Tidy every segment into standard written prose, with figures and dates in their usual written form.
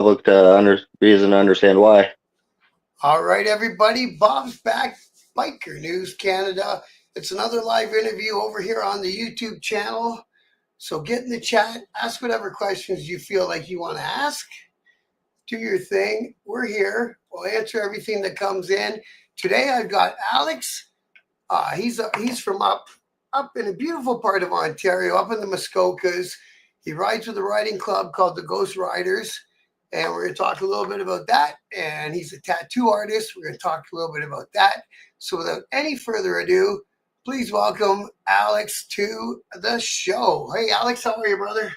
public to reason to understand why. All right, everybody. Bob's back. Biker News Canada. It's another live interview over here on the YouTube channel. So get in the chat. Ask whatever questions you feel like you want to ask. Do your thing. We're here. We'll answer everything that comes in. Today I've got Alex. He's from up in a beautiful part of Ontario, up in the Muskokas. He rides with a riding club called the Ghost Riders. And we're going to talk a little bit about that. And he's a tattoo artist. We're going to talk a little bit about that. So without any further ado, please welcome Alex to the show. Hey, Alex, how are you, brother?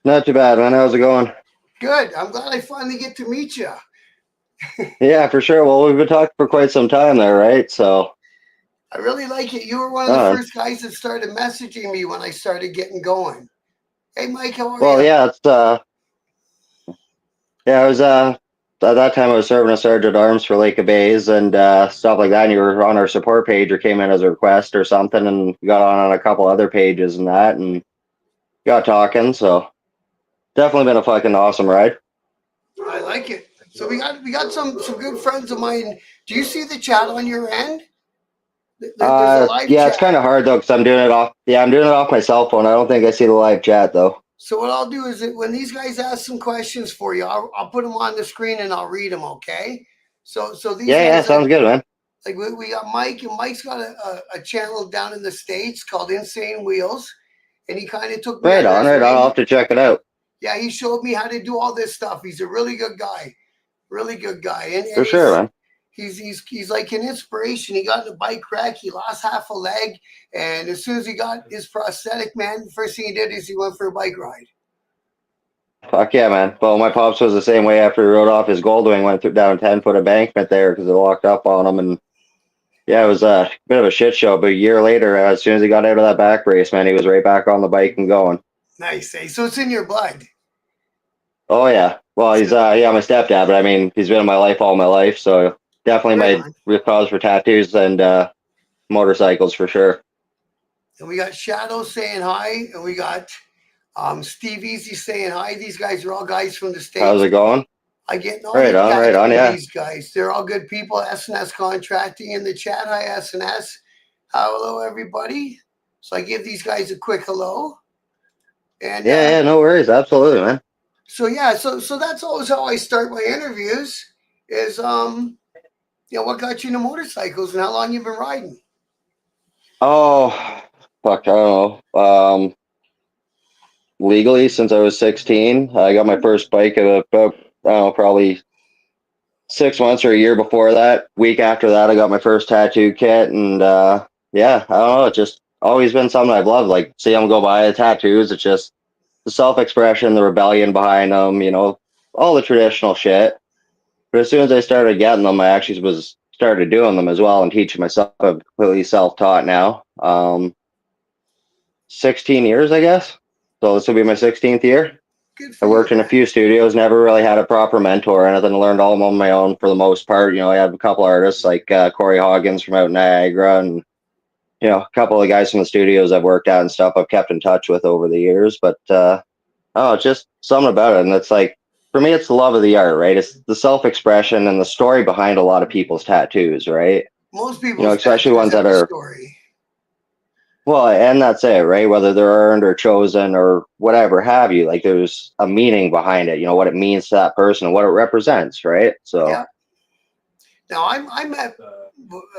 Not too bad, man. How's it going? Good. I'm glad I finally get to meet you. Yeah, for sure. Well, we've been talking for quite some time there, right? So I really like it. You were one of the first guys that started messaging me when I started getting going. Hey, Mike, how are you? Well, yeah, I was at that time I was serving a sergeant at arms for Lake of Bays and stuff like that. And you were on our support page or came in as a request or something, and got on a couple other pages and that, and got talking. So definitely been a fucking awesome ride. I like it. So we got some good friends of mine. Do you see the chat on your end? There's a live yeah, chat. it's kind of hard though because I'm doing it off. Yeah, I'm doing it off my cell phone. I don't think I see the live chat though. So what I'll do is that when these guys ask some questions for you, I'll put them on the screen and I'll read them. Okay. So these yeah, sounds good, man. Like we got Mike, and Mike's got a channel down in the States called Insane Wheels, and he kind of took me right on. I'll have to check it out. Yeah, he showed me how to do all this stuff. He's a really good guy, and for sure, man. He's like an inspiration. He got in a bike wreck. He lost half a leg. And as soon as he got his prosthetic, man, the first thing he did is he went for a bike ride. Fuck yeah, man. Well, my pops was the same way after he rode off his Goldwing, went down 10-foot embankment there because it locked up on him. And yeah, it was a bit of a shit show. But a year later, as soon as he got out of that back brace, man, he was right back on the bike and going. Nice, eh? So it's in your blood. Oh, yeah. Well, he's my stepdad, but I mean, he's been in my life all my life. So definitely my cause for tattoos and motorcycles for sure. And we got Shadow saying hi, and we got Steve Easy saying hi. These guys are all guys from the States. How's it going? I get no right on, yeah. These guys, they're all good people. SNS Contracting in the chat. Hi, SNS. Hello, everybody. So I give these guys a quick hello. And yeah, no worries, absolutely, man. So yeah, so that's always how I start my interviews. Is what got you into motorcycles and how long you've been riding? Oh, fuck, I don't know. Legally, since I was 16, I got my first bike at about, I don't know, probably 6 months or a year before that. Week after that, I got my first tattoo kit, and yeah, I don't know, it's just always been something I've loved. Like, see them go by the tattoos, it's just the self-expression, the rebellion behind them, all the traditional shit. But as soon as I started getting them, I actually started doing them as well and teaching myself. I'm completely self-taught now. 16 years, I guess. So this will be my 16th year. I worked in a few studios, never really had a proper mentor or anything. I learned all on my own for the most part. I had a couple artists like Corey Hoggins from out in Niagara, and a couple of guys from the studios I've worked at and stuff I've kept in touch with over the years. But it's just something about it. And it's like, for me, it's the love of the art, right? It's the self-expression and the story behind a lot of people's tattoos, right? Most people, especially ones that are story. Well, and that's it, right? Whether they're earned or chosen or whatever have you, like there's a meaning behind it, what it means to that person and what it represents, right? So yeah. Now I met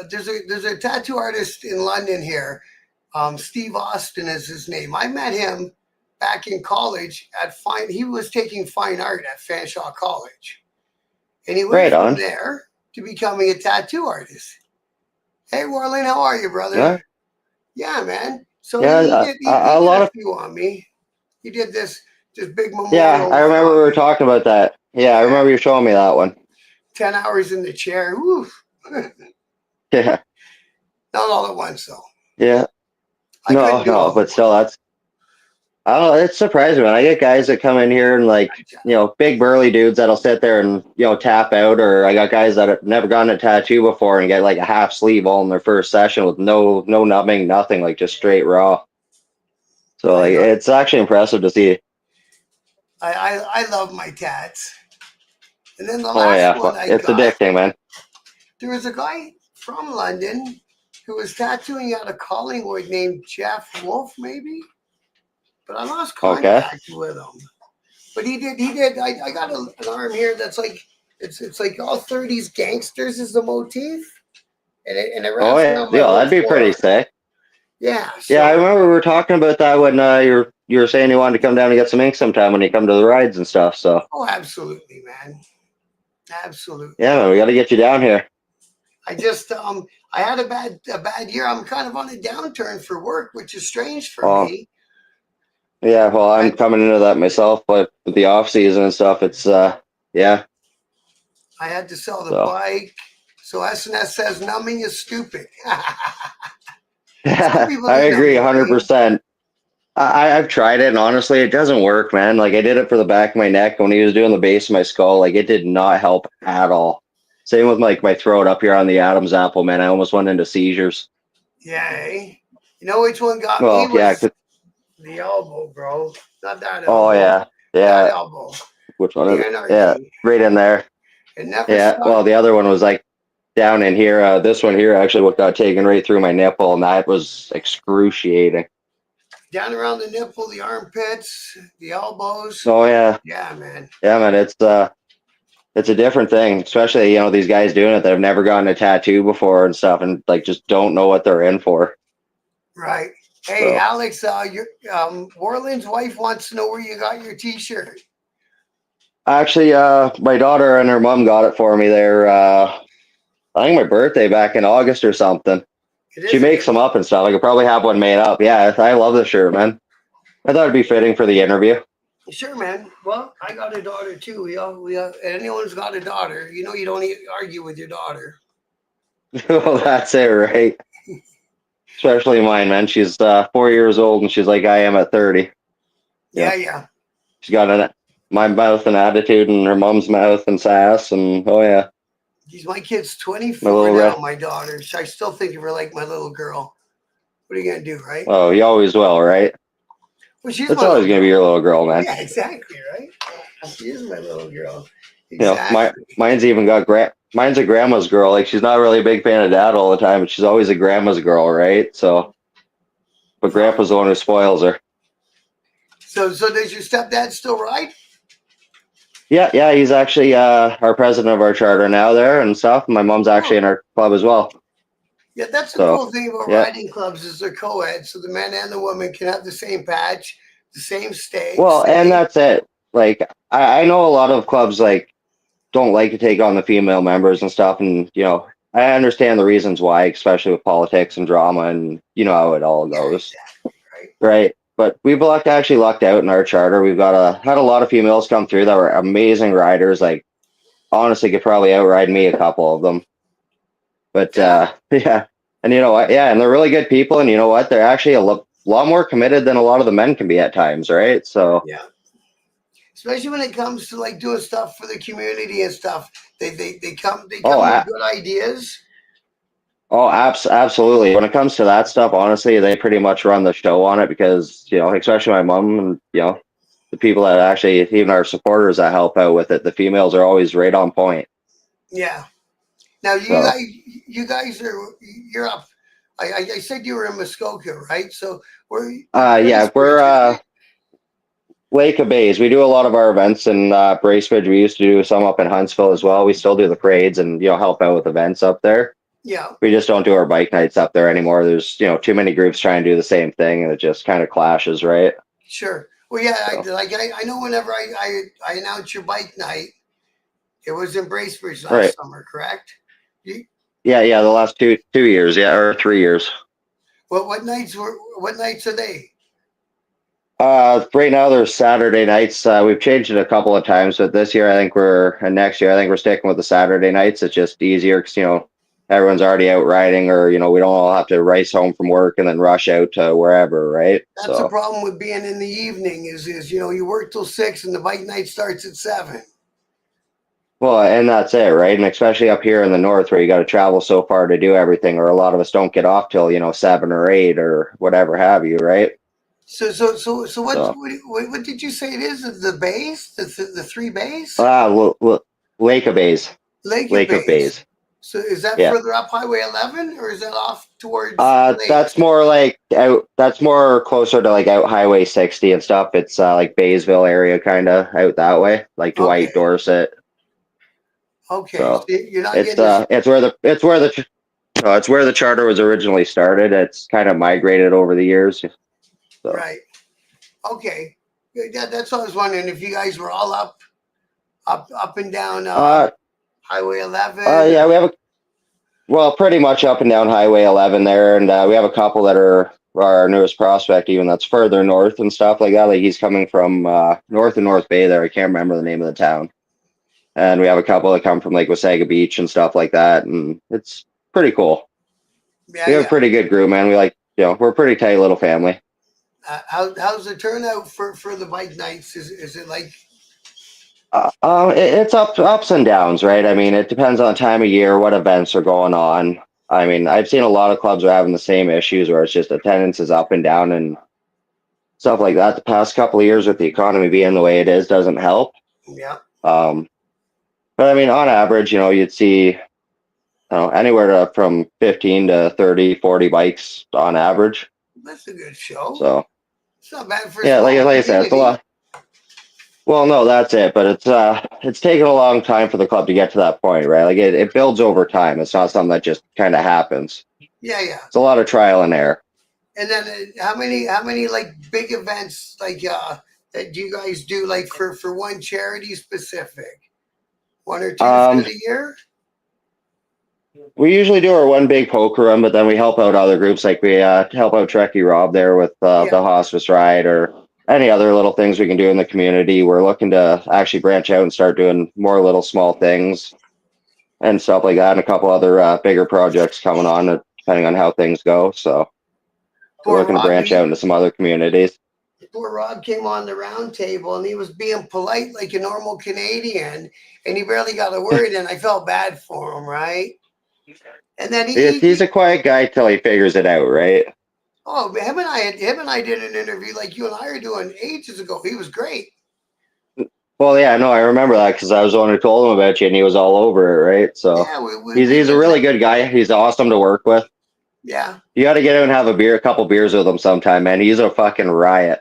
there's a tattoo artist in London here. Steve Austin is his name. I met him back in college he was taking fine art at Fanshawe College. And he went from there to becoming a tattoo artist. Hey Warlene, how are you, brother? Yeah, man. So he did a lot of few on me. He did this big memorial. Yeah, I remember we were talking about that. Yeah, I remember you showing me that one. 10 hours in the chair. Woof. Yeah. Not all at once, though. Yeah. No, but still, I don't know. It's surprising, man. I get guys that come in here and big burly dudes that'll sit there and, tap out. Or I got guys that have never gotten a tattoo before and get like a half sleeve all in their first session with no numbing, nothing, like just straight raw. So it's actually impressive to see. I love my tats. And then the Oh last yeah, one I it's got, addicting, man. there was a guy from London who was tattooing out of Collingwood named Jeff Wolf, maybe? But I lost Okay. contact with him. But he did. I got an arm here that's like, it's like all 30s gangsters is the motif. And it Oh wraps yeah, around my yeah, whole that'd be pretty forearm. sick. Yeah, Yeah, I so remember we were talking about that when you were saying you wanted to come down and get some ink sometime when you come to the rides and stuff. So oh, absolutely, man, yeah, absolutely. man, we got to get you down here. I just I had a bad year. I'm kind of on a downturn for work, which is strange for Oh me. yeah, well, I'm I coming into that myself, but with the off season and stuff, it's yeah. I had to sell the So bike. So S&S says numbing is stupid. Some I people do agree numbing, right? 100%. I've tried it and honestly, it doesn't work, man. Like I did it for the back of my neck when he was doing the base of my skull. Like it did not help at all. Same with like my throat up here on the Adam's apple, man. I almost went into seizures. Yeah. Eh? You know which one got me Well, yeah. was the elbow, bro. Not that Oh elbow. yeah, That yeah. elbow. Which one is The it? Yeah, anarchy. right in there. It never Yeah. stuck. Well, the other one was like down in here. This one here actually what got taken right through my nipple, and that was excruciating. Down around the nipple, the armpits, the elbows. Oh yeah, Yeah, man. yeah, man. It's a different thing, especially these guys doing it that have never gotten a tattoo before and stuff, and like just don't know what they're in for. Right. Hey, So Alex, your Warland's wife wants to know where you got your T-shirt. actually, my daughter and her mom got it for me there. I think my birthday back in August or something. It She is a makes good them one. up and stuff. I could probably have one made up. Yeah, I love the shirt, man. I thought it'd be fitting for the interview. Sure, man. Well, I got a daughter too. Anyone's got a daughter. You know, you don't argue with your daughter. Well, that's it, right? Especially mine, man. She's 4 years old, and she's like I am at 30. Yeah, Yeah, yeah. she's got my mouth and attitude, and her mom's mouth and sass, and oh yeah, My kid's my 24 little now. red. My daughter. I still think of her like my little girl. What are you gonna do, right? Oh, you always will, right? Well, she's It's my always little gonna be girl. your little girl, man. Yeah, exactly, right? She is my little girl. My Exactly. mine's even got mine's a grandma's girl. Like she's not really a big fan of dad all the time, but she's always a grandma's girl, right? So, but No. grandpa's the one who spoils her. So does your stepdad still ride? Yeah, yeah, he's actually our president of our charter now there and stuff. My mom's actually Oh, in our club as well. yeah. That's the So, cool thing about yeah. riding clubs is they're co-ed, so the man and the woman can have the same patch, the same Well, and stay. that's it. Like I know a lot of clubs like don't like to take on the female members and stuff, and I understand the reasons why, especially with politics and drama, and you know how it all Yeah, goes, exactly. Right. right? But we've actually lucked out in our charter. We've got had a lot of females come through that were amazing riders. Like honestly, could probably outride me a couple of them. But Yeah, yeah, and you know what? Yeah, and they're really good people, and you know what? They're actually a lot more committed than a lot of the men can be at times, right? So. yeah. Especially when it comes to like doing stuff for the community and stuff. They Oh, come with good ideas. Oh, absolutely. When it comes to that stuff, honestly, they pretty much run the show on it because, especially my mom and, the people that actually, even our supporters that help out with it, the females are always right on point. Yeah. Now So, you guys you're up. I said you were in Muskoka, right? So we're yeah, we're Bracebridge, isn't it? Lake of Bays. We do a lot of our events in Bracebridge. We used to do some up in Huntsville as well. We still do the parades and, help out with events up there. Yeah, We just don't do our bike nights up there anymore. There's, too many groups trying to do the same thing and it just kind of clashes, right? sure. Well, yeah, So. I know whenever I announced your bike night, it was in Bracebridge Right. last summer, correct? You, Yeah, the last 2 years, yeah, or 3 years. what nights are they? Right now there's Saturday nights. We've changed it a couple of times, but this year and next year I think we're sticking with the Saturday nights. It's just easier because everyone's already out riding, or we don't all have to race home from work and then rush out to wherever, right? That's the So, problem with being in the evening is you work till 6 and the bike night starts at 7. well, and that's it, right? And especially up here in the north where you got to travel so far to do everything, or a lot of us don't get off till 7 or 8 or whatever have you, right? So So. what did you say it is? The base, the three base? Ah, Lake of Bays. Lake of Lake of Bays. Bays. So is that Yeah. further up Highway 11, or is that off towards the lake? That's more like out. That's more closer to like out Highway 60 and stuff. It's like Baysville area, kind of out that way, like Okay. Dwight, Dorset. Okay. So So you're not getting this. it's where the charter was originally started. It's kind of migrated over the years. So Right. Okay. Yeah, that's what I was wondering, if you guys were all up and down uh Highway 11. yeah, we have pretty much up and down Highway 11 there, and we have a couple that are our newest prospect, even that's further north and stuff like that. Like he's coming from north of North Bay there. I can't remember the name of the town. And we have a couple that come from like Wasaga Beach and stuff like that, and it's pretty cool. Yeah, We have a yeah. pretty good group, man. We like, we're a pretty tight little family. How's the turnout for the bike nights? Is it like? It's ups and downs, right? I mean, it depends on the time of year, what events are going on. I mean, I've seen a lot of clubs are having the same issues where it's just attendance is up and down and stuff like that. The past couple of years with the economy being the way it is doesn't help. Yeah. But I mean, on average, you'd see, anywhere from 15 to 30, 40 bikes on average. That's a good show. So It's not bad for a yeah, small like I said, it's a community. lot. Well, no, that's it. But it's taken a long time for the club to get to that point, right? Like it builds over time. It's not something that just kind of happens. Yeah, yeah. It's a lot of trial and error. And then how many like big events like that do you guys do, like for one charity specific? One or two through the year? We usually do our one big poker run, but then we help out other groups. Like we help out Trekkie Rob there with Yeah. the hospice ride or any other little things we can do in the community. We're looking to actually branch out and start doing more little small things and stuff like that, and a couple other bigger projects coming on, depending on how things go. So we're Poor looking to branch Robbie. out into some other communities. Poor Rob came on the round table and he was being polite like a normal Canadian, and he barely got a word in. I felt bad for him, right? And then He's a quiet guy till he figures it out, right? oh, him and I did an interview like you and I are doing ages ago. He was great. Well, yeah, no, I remember that because I was the one who told him about you, and he was all over it, right? So Yeah, we he's a did really that. good guy. He's awesome to work with. Yeah. You got to get out and have a couple beers with him sometime, man. He's a fucking riot.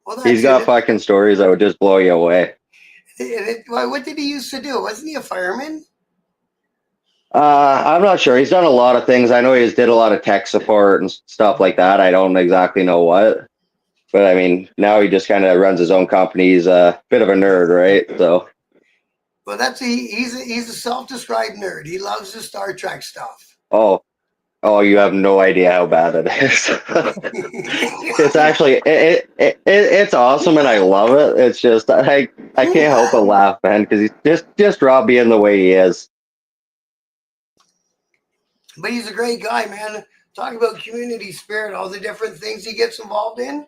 Well, He's that's got it. fucking stories that would just blow you away. What did he used to do? Wasn't he a fireman? I'm not sure. He's done a lot of things. I know he's did a lot of tech support and stuff like that. I don't exactly know what, but I mean, now he just kind of runs his own company. He's a bit of a nerd, right? So, Well, he's a self-described nerd. He loves the Star Trek stuff. oh, you have no idea how bad it is. It's actually it's awesome and I love it. It's just I can't help but laugh, man, because he's just Rob being the way he is. But he's a great guy, man. Talk about community spirit, all the different things he gets involved in.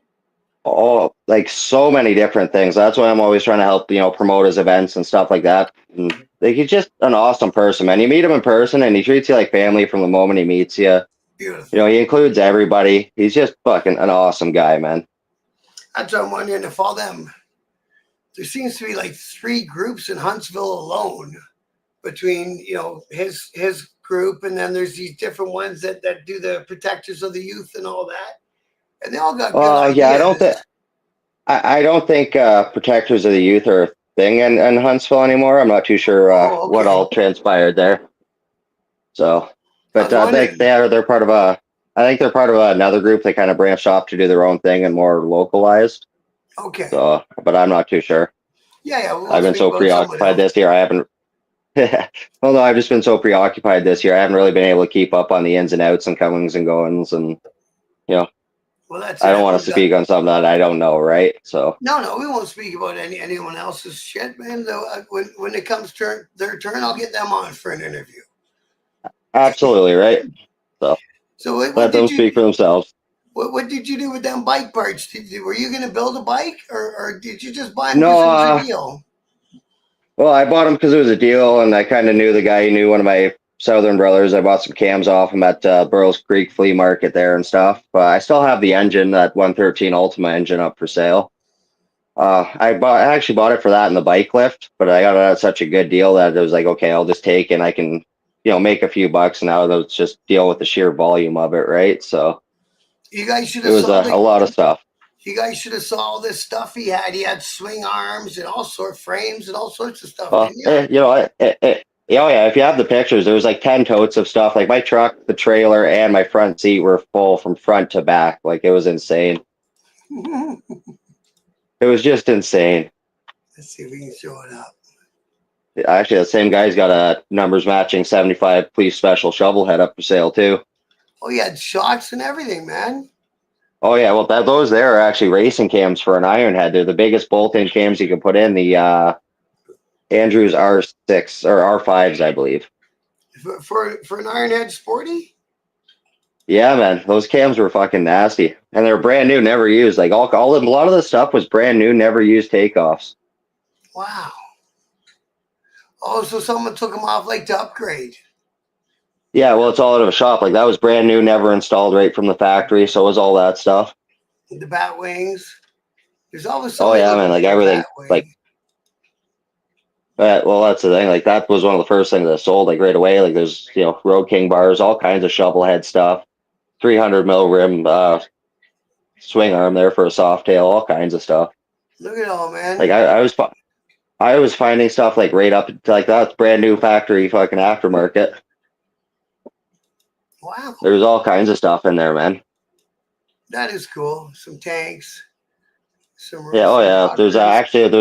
Oh, like so many different things. That's why I'm always trying to help, promote his events and stuff like that. And like, he's just an awesome person, man. You meet him in person and he treats you like family from the moment he meets you. Beautiful. He includes everybody. He's just fucking an awesome guy, man. That's what I'm wondering if all them. There seems to be like 3 groups in Huntsville alone, between his group, and then there's these different ones that do the protectors of the youth and all that, and they all got good Yeah, ideas. I don't think protectors of the youth are a thing in Huntsville anymore. I'm not too sure Oh, what okay. all transpired there. So, I but was wondering. they're part of I think they're part of another group. They kind of branched off to do their own thing and more localized. Okay. So, but I'm not too sure. Yeah. We I've won't been speak so about someone preoccupied else. this year. I haven't. Well, no, I've just been so preoccupied this year. I haven't really been able to keep up on the ins and outs and comings and goings, and Well, that's I don't it. want to speak on something that I don't know, right? So, No, we won't speak about anyone else's shit, man. Though when it comes to their turn, I'll get them on for an interview. absolutely right. So, So what let them did speak for you themselves. what did you do with them bike parts? Were you going to build a bike, or did you just buy them because No, it was a deal? well, I bought them because it was a deal, and I kind of knew the guy. He knew one of my Southern brothers. I bought some cams off him at Burroughs Creek Flea Market there and stuff. But I still have the engine, that 113 Ultima engine, up for sale. I actually bought it for that and the bike lift, but I got it at such a good deal that it was like, okay, I'll just take it and I can, make a few bucks now. Let's just deal with the sheer volume of it, right? So You guys should it have was saw a lot of stuff. you guys should have saw all this stuff he had. He had swing arms and all sort frames and all sorts of stuff, Well, didn't you? oh yeah, if you have the pictures, there was like 10 totes of stuff. Like my truck, the trailer, and my front seat were full from front to back. Like it was insane. It was just insane. Let's see if we can show it up. Actually, the same guy's got a numbers matching 75 police special shovel head up for sale too. Oh, he had shocks and everything, man. Oh yeah, well those there are actually racing cams for an iron head. They're the biggest bolt-in cams you can put in. The Andrews R6 or R5s, I believe. For an Ironhead Sporty? Yeah, man, those cams were fucking nasty, and they're brand new, never used. Like a lot of the stuff was brand new, never used takeoffs. Wow. Oh, so someone took them off like to upgrade. Yeah, well, it's all out of a shop. Like that was brand new, never installed right from the factory. So was all that stuff. The bat wings. There's always Oh somebody yeah, looking man, like for a everything. bat wing. Like, well, that's the thing. Like that was one of the first things that sold like right away. Like there's Road King bars, all kinds of shovel head stuff, 300 mil rim swing arm there for a soft tail, all kinds of stuff. Look at it all, man. Like I was finding stuff like right up to like that's brand new factory fucking aftermarket. Wow. There's all kinds of stuff in there, man. That is cool. Some tanks. Yeah, oh yeah. There's actually there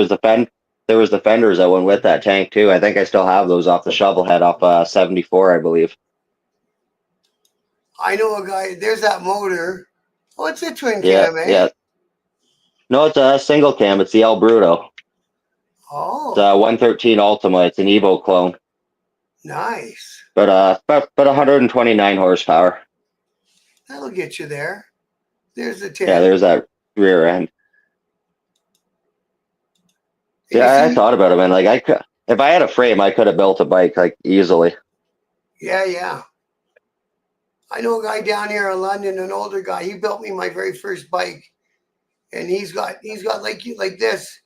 was the fenders that went with that tank too. I think I still have those off the shovel head off 74, I believe. I know a guy. There's that motor. Oh, it's a twin Yeah, cam, eh? yeah. No, it's a single cam. It's the El Bruto. Oh, It's a 113 Ultima. It's an Evo clone, nice. but about 129 horsepower. That'll get you there. There's the 10. Yeah, there's that rear end. Yeah, I thought about it, man. Like I could, if I had a frame, I could have built a bike like easily. Yeah. I know a guy down here in London, an older guy. He built me my very first bike, and he's got like this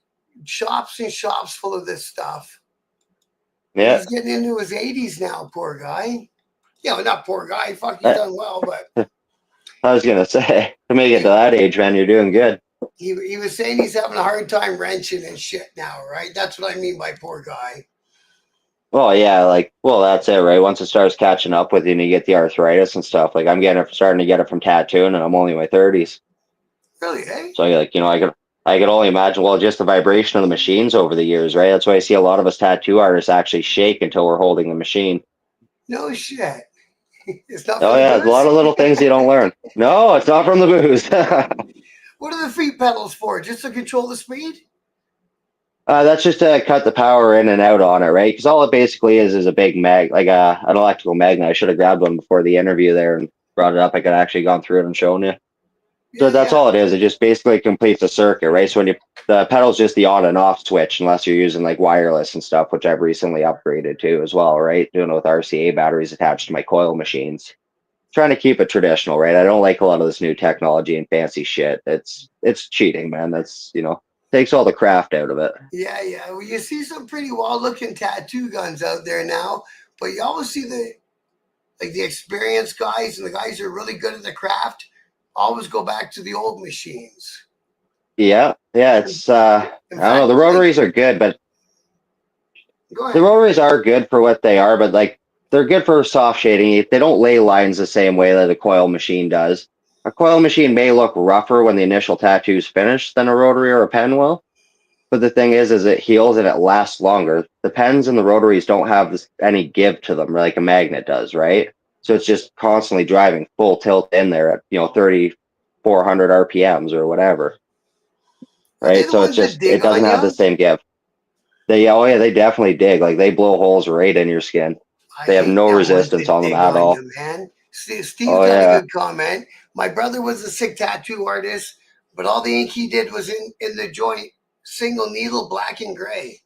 shops and shops full of this stuff. Yeah, He's getting into his 80s now, poor guy. Not poor guy. Fuck, he's done well, but I was gonna say to make it to that age, man, you're doing good. he was saying he's having a hard time wrenching and shit now, right? That's what I mean by poor guy. Well, yeah, that's it, right? Once it starts catching up with you and you get the arthritis and stuff, like I'm starting to get it from tattooing, and I'm only in my 30s. Really, eh? So I could only imagine. Well, just the vibration of the machines over the years, right? That's why I see a lot of us tattoo artists actually shake until we're holding the machine. No shit. It's not. Oh yeah, there's a lot of little things you don't learn. No, it's not from the booze. What are the feet pedals for? Just to control the speed? That's just to cut the power in and out on it, right? Because all it basically is a big like an electrical magnet. I should have grabbed one before the interview there and brought it up. I could have actually gone through it and shown you. So that's all it is. It just basically completes the circuit, right? So when the pedal's just the on and off switch, unless you're using like wireless and stuff, which I've recently upgraded to as well, right? Doing it with RCA batteries attached to my coil machines. Trying to keep it traditional, right? I don't like a lot of this new technology and fancy shit. It's cheating, man. That's takes all the craft out of it. Yeah. Well, you see some pretty wild-looking tattoo guns out there now, but you always see the experienced guys and the guys who are really good at the craft always go back to the old machines. Yeah. It's I don't know. The rotaries are good, but the rotaries are good for what they are, but like they're good for soft shading. They don't lay lines the same way that a coil machine does. A coil machine may look rougher when the initial tattoo is finished than a rotary or a pen will, but the thing is it heals and it lasts longer. The pens and the rotaries don't have any give to them like a magnet does, right? So it's just constantly driving full tilt in there at 3,400 RPMs or whatever, right? So it's just it doesn't have the same give. They definitely dig. Like they blow holes right in your skin. They have no resistance on them at all. Man. Steve's got a good comment. My brother was a sick tattoo artist, but all the ink he did was in the joint, single needle, black and gray.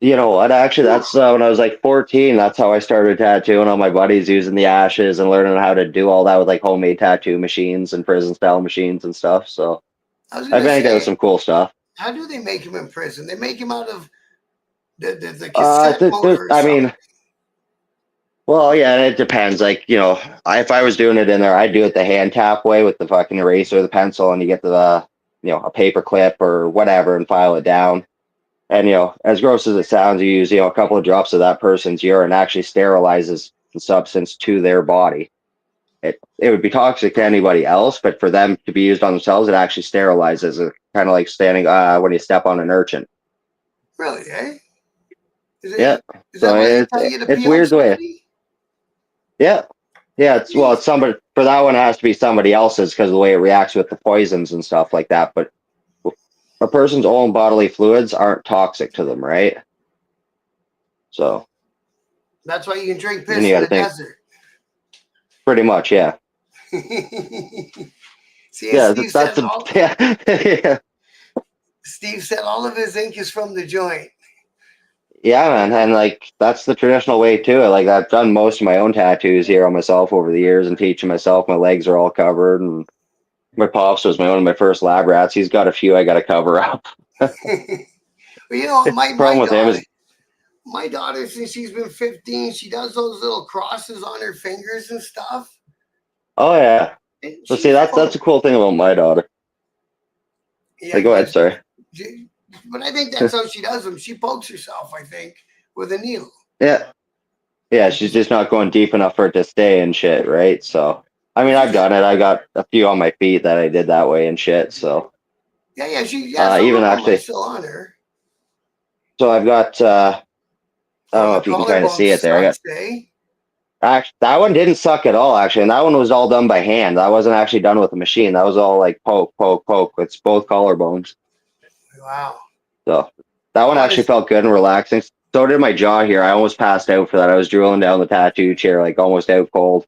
You know what? Actually, that's when I was like 14. That's how I started tattooing on my buddies, using the ashes and learning how to do all that with like homemade tattoo machines and prison style machines and stuff. So I think that was some cool stuff. How do they make him in prison? They make him out of the cassette motor or I something. mean, well, yeah, it depends. Like, if I was doing it in there, I'd do it the hand tap way with the fucking eraser, the pencil, and you get the, a paper clip or whatever and file it down. And, as gross as it sounds, you use, a couple of drops of that person's urine actually sterilizes the substance to their body. It would be toxic to anybody else, but for them to be used on themselves, it actually sterilizes it, kind of like standing when you step on an urchin. Really, eh? Yeah. Is So that why they tell you to it's pee on weird the way. somebody? Yeah. Yeah. It's somebody, for that one, it has to be somebody else's because of the way it reacts with the poisons and stuff like that. But a person's own bodily fluids aren't toxic to them, right? So That's why you can drink then piss you got in to the think desert. pretty much. Yeah. See, and Yeah. Steve That's said a, yeah. Yeah. Steve said all of his ink is from the joint. Yeah, man, and like that's the traditional way too. Like I've done most of my own tattoos here on myself over the years and teaching myself. My legs are all covered, and my pops was one of my first lab rats. He's got a few I got to cover up. Well, you know, Problem with him is, my daughter, since she's been 15, she does those little crosses on her fingers and stuff. oh yeah. And Well, see, she's that's a cool thing about my daughter. yeah, Like, go ahead, sorry. but I think that's how she does them. She pokes herself, I think, with a needle. Yeah, yeah. She's just not going deep enough for it to stay and shit, right? So, I mean, I've done it. I got a few on my feet that I did that way and shit. So, Yeah, some even of them are actually, still on her. so I've got. I don't know The if you can kind of collarbone see it there. I got. sucks, eh? Actually, that one didn't suck at all, actually, and that one was all done by hand. That wasn't actually done with a machine. That was all like poke, poke, poke. It's both collarbones. Wow. So that one actually felt good and relaxing. So did my jaw here. I almost passed out for that. I was drooling down the tattoo chair, like almost out cold.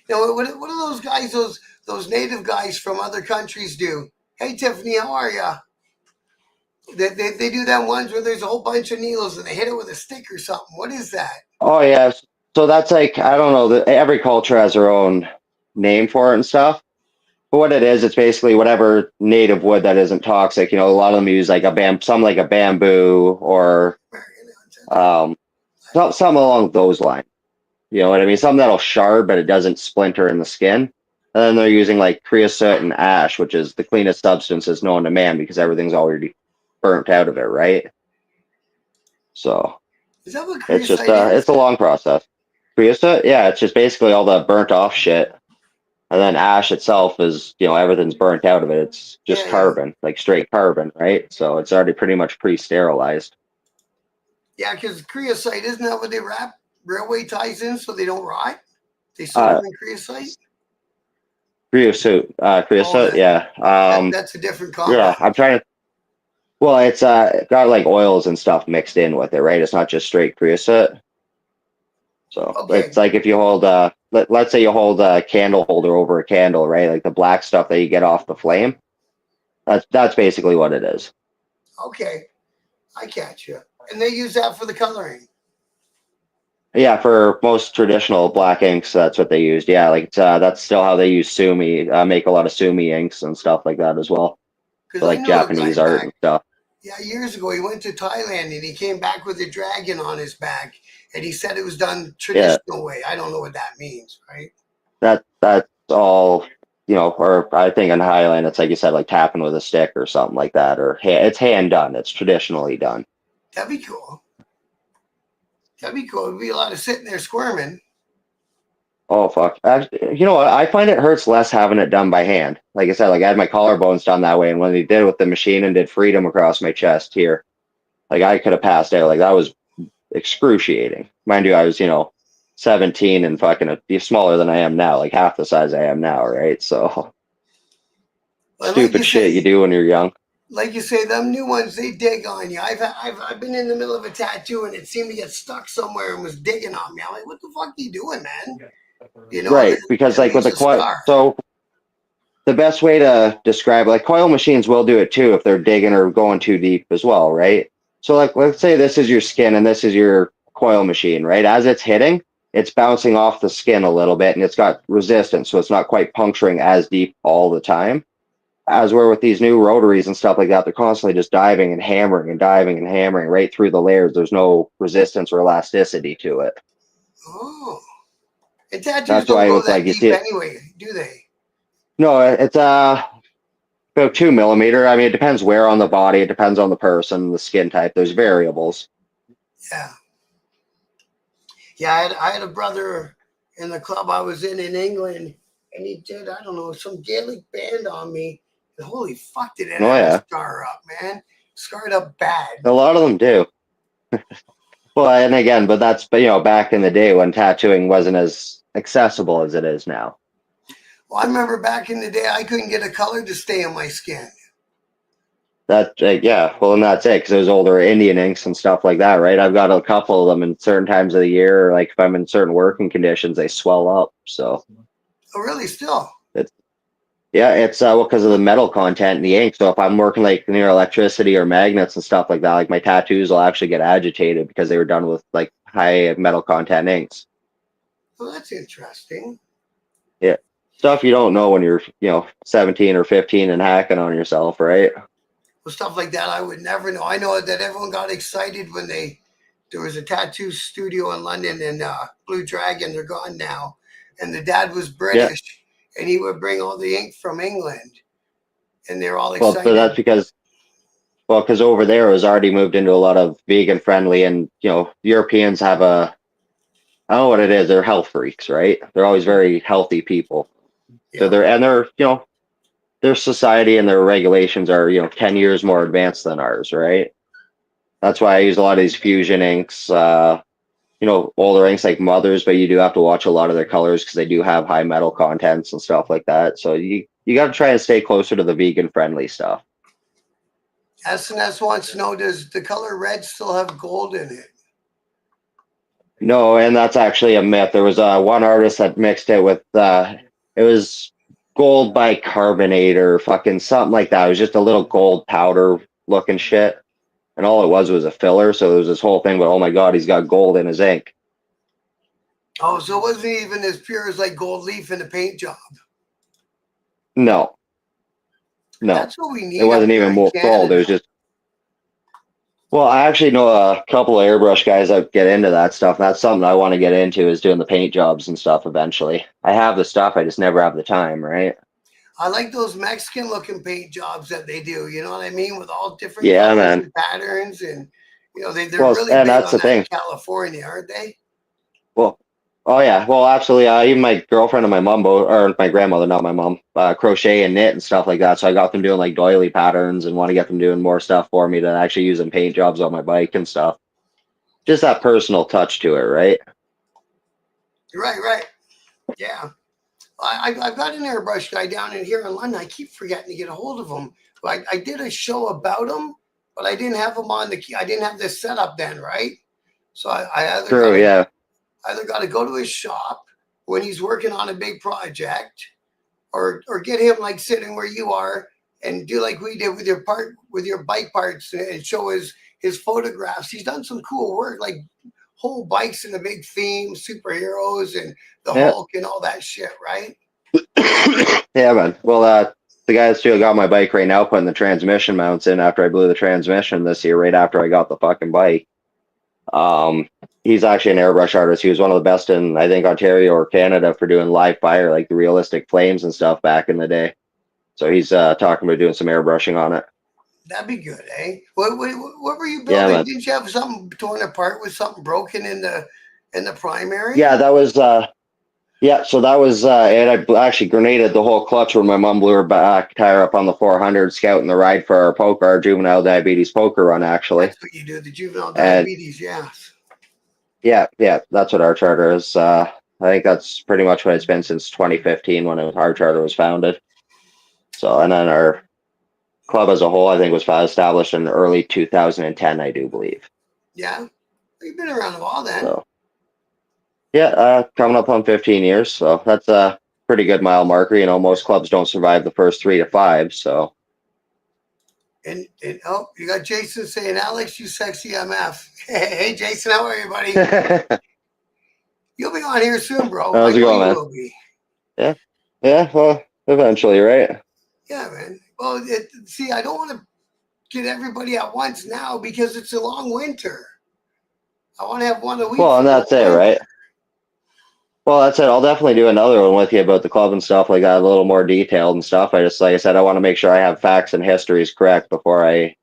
Now, what do those guys, those native guys from other countries do? Hey, Tiffany, how are ya? They do that ones where there's a whole bunch of needles and they hit it with a stick or something. What is that? Oh yes. So that's like I don't know. Every culture has their own name for it and stuff. But what it is, it's basically whatever native wood that isn't toxic. A lot of them use like some like a bamboo or um, something along those lines. You know what I mean? Something that'll shard, but it doesn't splinter in the skin. And then they're using like creosote and ash, which is the cleanest substances known to man because everything's already burnt out of it, right? So Is that what it's just creosote is? it's a long process. Creosote, yeah, it's just basically all the burnt off shit. And then ash itself is, everything's burnt out of it. It's just Yeah. carbon, like straight carbon, right? So it's already pretty much pre-sterilized. Yeah, because creosote, isn't that what they wrap railway ties in so they don't rot? They soak them in creosote? Creosote, yeah. That's a different Yeah, compound. I'm trying to. Well, it's got like oils and stuff mixed in with it, right? It's not just straight creosote. So Okay. it's like if you hold let's say you hold a candle holder over a candle, right? Like the black stuff that you get off the flame. That's basically what it is. Okay. I catch you. And they use that for the coloring. Yeah, for most traditional black inks, that's what they used. Yeah, like that's still how they use sumi, make a lot of sumi inks and stuff like that as well. Because For I like know a guy Japanese art and stuff. yeah, years ago, he went to Thailand and he came back with a dragon on his back. And he said it was done Yeah, traditional way. I don't know what that means, right? that's all, or I think in Highland, it's like you said, like tapping with a stick or something like that, or it's hand done. It's traditionally done. That'd be cool. That'd be cool. It'd be a lot of sitting there squirming. Oh fuck! Actually, you know what? I find it hurts less having it done by hand. Like I said, like I had my collarbones done that way, and when they did it with the machine and did freedom across my chest here, like I could have passed out. Like that was excruciating. Mind you, I was 17 and fucking smaller than I am now, like half the size I am now, right? So And like you stupid shit you say, do when you're young. them new ones, they dig on you. I've been in the middle of a tattoo and it seemed to get stuck somewhere and was digging on me. I'm like, what the fuck are you doing, man? And Right, then because it like with leaves the a scar. so the best way to describe like coil machines will do it too if they're digging or going too deep as well, right? So like let's say this is your skin and this is your coil machine, right? As it's hitting, it's bouncing off the skin a little bit and it's got resistance, so it's not quite puncturing as deep all the time. as we're with these new rotaries and stuff like that, they're constantly just diving and hammering and diving and hammering right through the layers. There's no resistance or elasticity to it. Oh. And tattoos That's don't why go with that like you deep see it. anyway, do they? No, it's about 2 millimeter. I mean, it depends where on the body. It depends on the person, the skin type. There's variables. Yeah. Yeah, I had a brother in the club I was in England, and he did, I don't know, some Gaelic band on me. And holy fuck, did it Oh ever yeah, scar up, man. Scarred up bad. a lot of them do. Well, and again, but that's back in the day when tattooing wasn't as accessible as it is now. Well, I remember back in the day, I couldn't get a color to stay on my skin. That yeah, well, and that's it because those older Indian inks and stuff like that, right? I've got a couple of them in certain times of the year. Like if I'm in certain working conditions, they swell up. So Oh, really? Still? it's yeah, it's well because of the metal content in the ink. So if I'm working like near electricity or magnets and stuff like that, like my tattoos will actually get agitated because they were done with like high metal content inks. Well, that's interesting. Yeah, stuff you don't know when you're 17 or 15 and hacking on yourself, right? Well, stuff like that, I would never know. I know that everyone got excited when there was a tattoo studio in London and Blue Dragon, they're gone now. And the dad was Yeah. British and he would bring all the ink from England and they're all Well, so that's excited. because because over there it was already moved into a lot of vegan friendly, and Europeans have I don't know what it is. They're health freaks, right? They're always very healthy people. So Yeah. they're their society and their regulations are 10 years more advanced than ours, right? That's why I use a lot of these fusion inks. Older inks like Mothers, but you do have to watch a lot of their colors because they do have high metal contents and stuff like that. So you got to try and stay closer to the vegan friendly stuff. SNS wants to know, does the color red still have gold in it? No, and that's actually a myth. There was one artist that mixed it with it was gold bicarbonate or fucking something like that. It was just a little gold powder looking shit, and all it was a filler. So there was this whole thing, but oh my god, he's got gold in his ink. Oh, so it wasn't even as pure as like gold leaf in a paint job. No, no, That's what we it need up wasn't here even in more gold. It Canada. was just well, I actually know a couple of airbrush guys that get into that stuff. That's something I want to get into is doing the paint jobs and stuff eventually. I have the stuff, I just never have the time, right? I like those Mexican looking paint jobs that they do. You know what I mean? With all different Yeah, colors man. and patterns. And, they're Well, really and big that's on the that in thing. California, aren't they? Well, oh yeah, well, absolutely. Even my girlfriend and my mom both, or my grandmother, not my mom, crochet and knit and stuff like that. So I got them doing like doily patterns and want to get them doing more stuff for me to actually use in paint jobs on my bike and stuff. Just that personal touch to it, right? Right, right. Yeah. I've got an airbrush guy down in here in London. I keep forgetting to get a hold of him. I did a show about him, but I didn't have him on the key. I didn't have this set up then, right? So I True, yeah. either got to go to his shop when he's working on a big project, or get him like sitting where you are and do like we did with your bike parts and show his photographs. He's done some cool work, like whole bikes in a big theme, superheroes and the Yeah. Hulk and all that shit, right? Yeah, man. Well, the guy that's still got my bike right now putting the transmission mounts in after I blew the transmission this year, right after I got the fucking bike. He's actually an airbrush artist. He was one of the best in, I think, Ontario or Canada for doing live fire, like the realistic flames and stuff back in the day. So he's talking about doing some airbrushing on it. That'd be good, eh? What were you Yeah, building? man. Didn't you have something torn apart with something broken in the primary? Yeah, that was yeah. So that was and I actually grenaded the whole clutch when my mom blew her back tire up on the 400, scouting the ride for our poker, our juvenile diabetes poker run, actually. That's what you do, the juvenile And diabetes, yes. yeah, that's what our charter is. I think that's pretty much what it's been since 2015 when our charter was founded. So, and then our club as a whole, I think, was established in early 2010, I do believe. Yeah. You've been around a while then. So, yeah, coming up on 15 years. So that's a pretty good mile marker. Most clubs don't survive the first 3 to 5. So, And oh, you got Jason saying, Alex, you sexy MF. Hey, Jason, how are you, buddy? how's You'll be on here soon, bro. I it know going, you man? will be. Yeah, yeah. Well, eventually, right? Yeah, man. Well, see, I don't want to get everybody at once now because it's a long winter. I want to have one a week Well, for and the that's whole it, winter. right? Well, that's it. I'll definitely do another one with you about the club and stuff like that, a little more detailed and stuff. I just, like I said, I want to make sure I have facts and histories correct before I,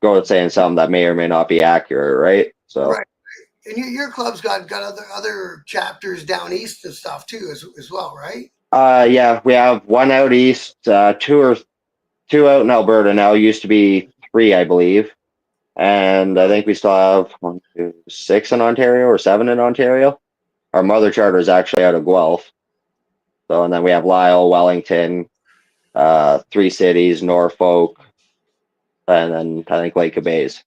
go to saying something that may or may not be accurate, right? So, Right. And your club's got other chapters down east and stuff too, as well, right? yeah, we have one out east, two out in Alberta now. Used to be three, I believe, and I think we still have one, two, six in Ontario or seven in Ontario. Our mother charter is actually out of Guelph. So, and then we have Lisle, Wellington, three cities, Norfolk, and then I think Lake of Bays.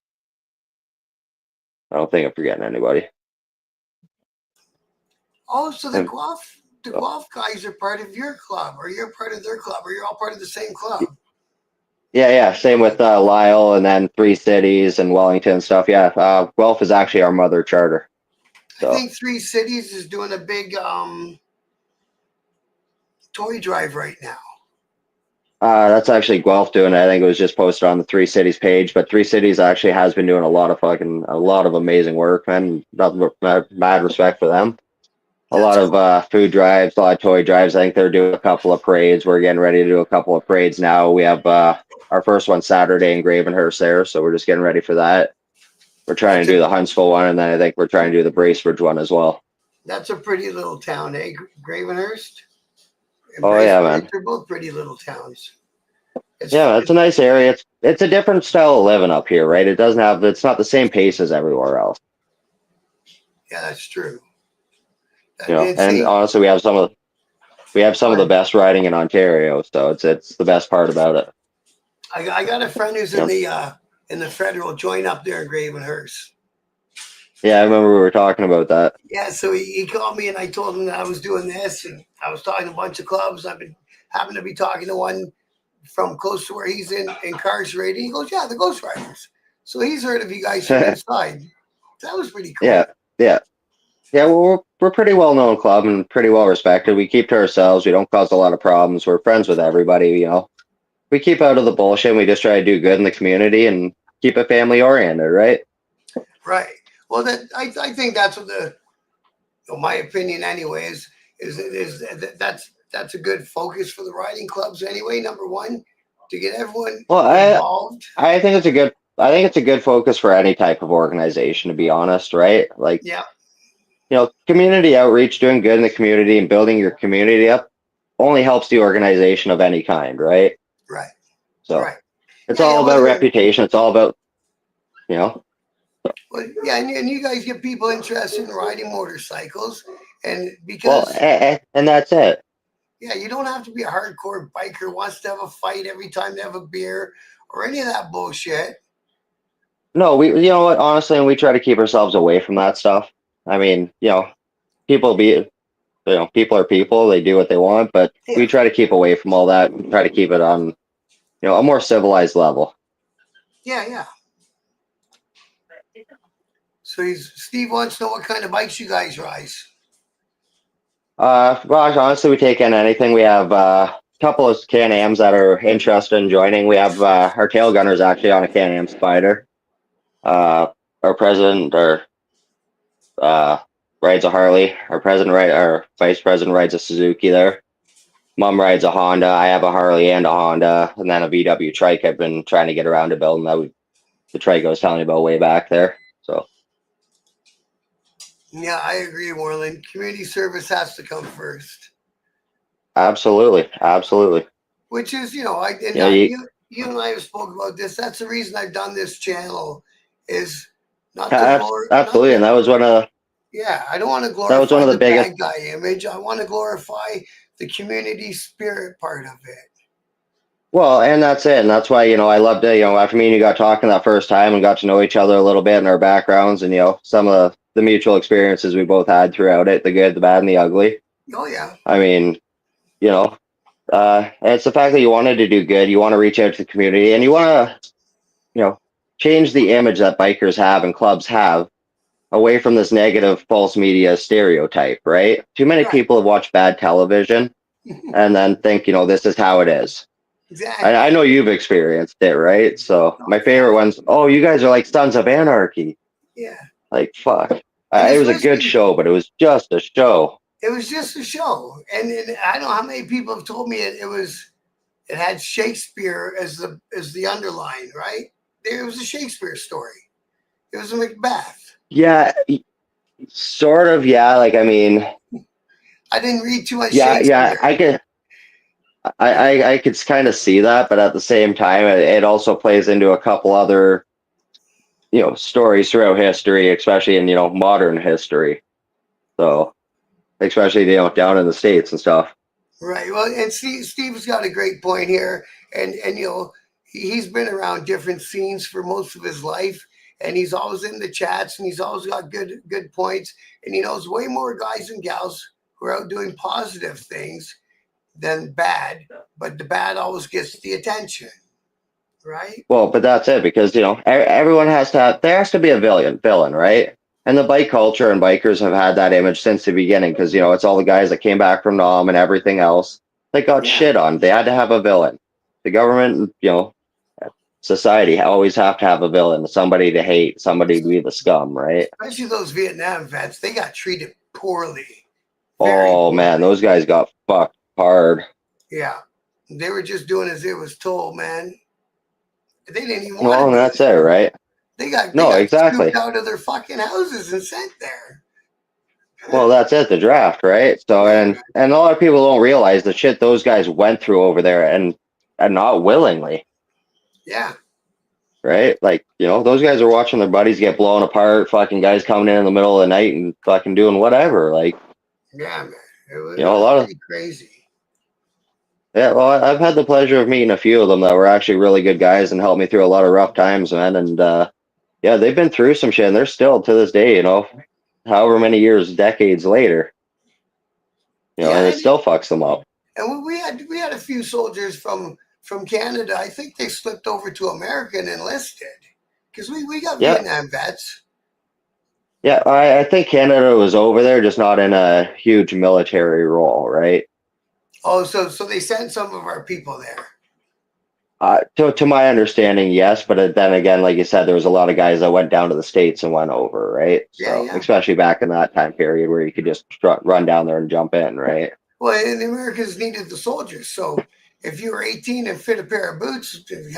I don't think I'm forgetting anybody. Oh, so And the so, Guelph guys are part of your club, or you're part of their club, or you're all part of the same club. yeah. Same with Lisle, and then three cities and Wellington and stuff. Yeah, Guelph is actually our mother charter. I So think Three Cities is doing a big toy drive right now. that's actually Guelph doing it. I think it was just posted on the Three Cities page, but Three Cities actually has been doing a lot of amazing work, man. Nothing but mad respect for them. A That's lot cool. of food drives, a lot of toy drives. I think they're doing a couple of parades. We're getting ready to do a couple of parades now. We have our first one Saturday in Gravenhurst there, so we're just getting ready for that. We're trying That's to a do the Huntsville one, and then I think we're trying to do the Bracebridge one as well. that's a pretty little town, eh? Gravenhurst and Oh yeah, Bracebridge man. are both pretty little towns. Yeah, it's It's a nice area. It's a different style of living up here, right? It's not the same pace as everywhere else. yeah, that's true. And And see, honestly, we have some go of the ahead. best riding in Ontario, so it's the best part about it. I got a friend who's You know? in the federal joint up there in Gravenhurst. Yeah, I remember we were talking about that. Yeah, so he called me and I told him that I was doing this and I was talking to a bunch of clubs. I've been happened to be talking to one from close to where he's incarcerated. He goes, "Yeah, the Ghost Riders." So he's heard of you guys from inside. That was pretty Yeah, cool. yeah. Yeah, well, we're pretty well known club and pretty well respected. We keep to ourselves. We don't cause a lot of problems. We're friends with everybody. We keep out of the bullshit. And we just try to do good in the community and keep it family oriented, right? Right. Well, I think that's what my opinion anyway that's a good focus for the riding clubs anyway. Number one, to get everyone Well, involved. I think it's a good I think it's a good focus for any type of organization, to be honest, right? Like, Yeah. community outreach, doing good in the community and building your community up only helps the organization of any kind, right? Right. So Right. it's Yeah. Yeah. all Well, about reputation. It's all about, you know, yeah, and you guys get people interested in riding motorcycles, and well, because and that's it. yeah, you don't have to be a hardcore biker who wants to have a fight every time they have a beer or any of that bullshit. No, you know what, honestly, and we try to keep ourselves away from that stuff. I mean, people people are people, they do what they want, but Yeah. we try to keep away from all that and try to keep it on, a more civilized level. Yeah. Yeah. So Steve wants to know what kind of bikes you guys ride. Well, honestly, we take in anything. We have a couple of Can-Ams that are interested in joining. We have our tail gunners actually on a Can-Am Spider. Uh, our president or uh, rides a Harley. Our vice president rides a Suzuki there. Mom rides a Honda. I have a Harley and a Honda, and then a VW trike. I've been trying to get around to building the trike I was telling you about way back there. So Yeah, I agree, Warland. Community service has to come first. absolutely, absolutely. Which is, I and You know, you you and I have spoke about this. That's the reason I've done this channel, is not to glor not absolutely, to and yeah. I don't want to that was one glorify of the the biggest. bad guy image. I want to glorify the community spirit part of it. Well, and that's it, and that's why I loved it. After me and you got talking that first time and got to know each other a little bit and our backgrounds, and some of the mutual experiences we both had throughout it, the good, the bad, and the ugly. Oh yeah, I mean, you know, it's the fact that you wanted to do good, you want to reach out to the community, and you want to, change the image that bikers have and clubs have away from this negative false media stereotype, right? Too many right. people have watched bad television and then think, this is how it is. I exactly. know you've experienced it, right? So Oh my yeah, favorite one's, oh, you guys are like Sons of Anarchy. yeah. Like, fuck. And It was a good especially, show, but it was just a show. it was just a show, and I don't know how many people have told me it had Shakespeare as the underline, right? There was a Shakespeare story. It was a Macbeth. Yeah, sort of. Yeah, like I mean, I didn't read too much yeah. Shakespeare. I could kind of see that, but at the same time, it also plays into a couple other stories throughout history, especially in modern history. So especially down in the States and stuff. Right. Well, and Steve's got a great point here, and he's been around different scenes for most of his life, and he's always in the chats, and he's always got good points, and he knows way more guys and gals who are out doing positive things than bad, but the bad always gets the attention, right? Well, but that's it because everyone has to have there has to be a villain, right? And the bike culture and bikers have had that image since the beginning because it's all the guys that came back from Nam and everything else. They got Yeah. shit on. They had to have a villain. The government, society always have to have a villain, somebody to hate, somebody to be the scum, right? Especially those Vietnam vets, they got treated poorly, very Oh man, poorly. those guys got fucked hard. Yeah. They were just doing as it was told, man. They didn't even want Well, to and do that's it. it, right? They No, got scooped exactly. out of their fucking houses and sent there. Well, that's it, the draft, right? So, Right, and a lot of people don't realize the shit those guys went through over there, and not willingly, yeah, right? Like, those guys are watching their buddies get blown apart, fucking guys coming in the middle of the night and fucking doing whatever. Like, yeah, man. It a was lot of pretty crazy. yeah. Well, I've had the pleasure of meeting a few of them that were actually really good guys and helped me through a lot of rough times, man. And yeah, they've been through some shit, and they're still to this day, however many years, decades later, and Yeah, it still fucks them up. and we had a few soldiers from Canada. I think they slipped over to America and enlisted because we got Yeah. Vietnam vets. Yeah, I think Canada was over there, just not in a huge military role, right? Oh, so they sent some of our people there. To my understanding, yes, but then again, like you said, there was a lot of guys that went down to the States and went over, right? Yeah, So, yeah. especially back in that time period where you could just run down there and jump in, right? Well, and the Americans needed the soldiers. So if you were 18 and fit a pair of boots, could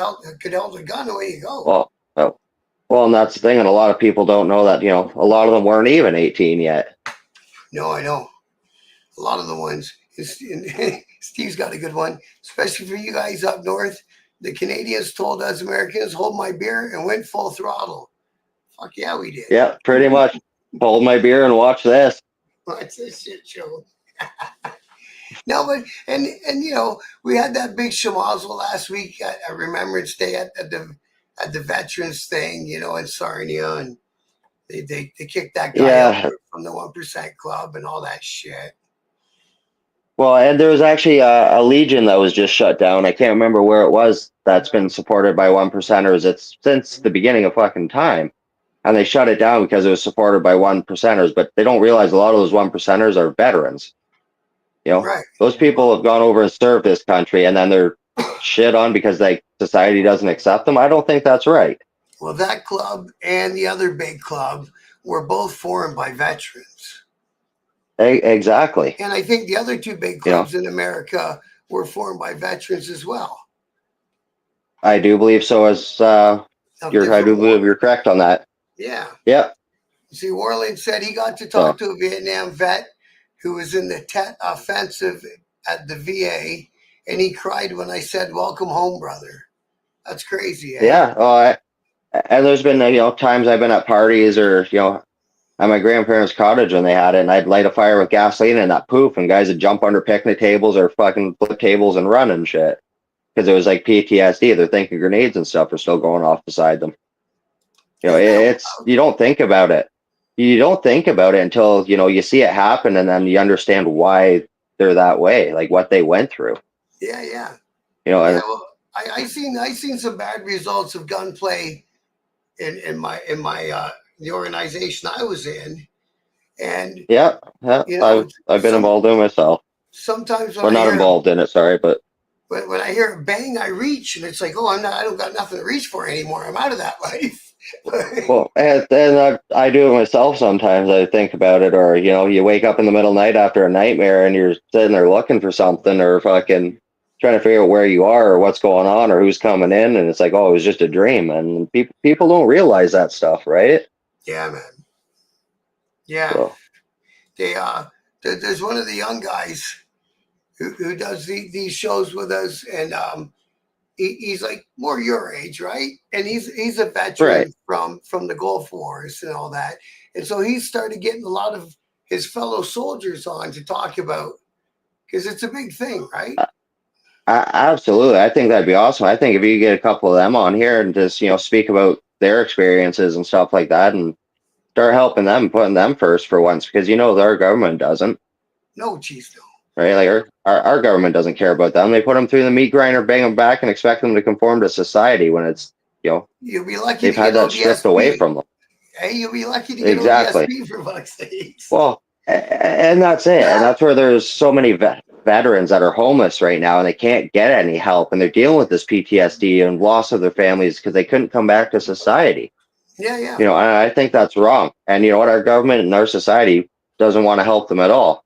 hold a gun, away you go. Well, well, well, and that's the thing, and a lot of people don't know that, a lot of them weren't even 18 yet. No, I know. A lot of the ones. Steve's got a good one, especially for you guys up north. The Canadians told us Americans, hold my beer and went full throttle. Fuck yeah, we did. Yeah, pretty much. Hold my beer and watch this. What's this shit show? No, but and we had that big schmozzle last week at a Remembrance Day at the veterans thing, in Sarnia, and they kicked that guy out Yeah. from the 1% Club and all that shit. Well, and there was actually a Legion that was just shut down. I can't remember where it was that's been supported by one percenters. It's since the beginning of fucking time. And they shut it down because it was supported by one percenters, but they don't realize a lot of those one percenters are veterans. Right. Those people have gone over and served this country and then they're shit on because society doesn't accept them. I don't think that's right. Well, that club and the other big club were both formed by veterans. Exactly. And I think the other two big You know, clubs in America were formed by veterans as well, I do believe so as of I different do believe wars. you're correct on that. Yeah. Yep. See, Warland said he got to So talk to a Vietnam vet who was in the Tet Offensive at the VA, and he cried when I said, "Welcome home, brother." That's crazy, eh? yeah. And there's been times I've been at parties or at my grandparents' cottage when they had it, and I'd light a fire with gasoline and that poof, and guys would jump under picnic tables or fucking flip tables and run and shit because it was like PTSD. They're thinking grenades and stuff are still going off beside them. Yeah, no, It's you don't think about it. You don't think about it until you see it happen, and then you understand why they're that way, like what they went through. yeah, yeah, yeah. And Well, I seen some bad results of gunplay in my the organization I was in, and yeah, you know, I've been some involved in it myself, sometimes when or I not hear involved in it. Sorry, but. when I hear a bang, I reach, and it's like, oh, I don't got nothing to reach for anymore. I'm out of that life. Well, and I do it myself sometimes. I think about it, or you wake up in the middle of the night after a nightmare, and you're sitting there looking for something, or fucking trying to figure out where you are, or what's going on, or who's coming in, and it's like, oh, it was just a dream, and people don't realize that stuff, right? Yeah, man. Yeah, So they there's one of the young guys who does these shows with us, and he's like more your age, right? And he's a right. veteran from the Gulf Wars and all that, and so he started getting a lot of his fellow soldiers on to talk about because it's a big thing, right? Absolutely. I think that'd be awesome. I think if you get a couple of them on here and just, speak about their experiences and stuff like that and start helping them, putting them first for once, because our government doesn't, No, geez, no. right? Like our government doesn't care about them. They put them through the meat grinder, bang them back, and expect them to conform to society when it's, You'll be lucky they've to get had that stripped away ODSP. from them. Hey, you'll be lucky to get Exactly. ODSP for fuck's sakes. Well, and that's it. And that's where there's so many veterans that are homeless right now and they can't get any help. And they're dealing with this PTSD and loss of their families because they couldn't come back to society. Yeah, yeah. And I think that's wrong. And you know what? Our government and our society doesn't want to help them at all.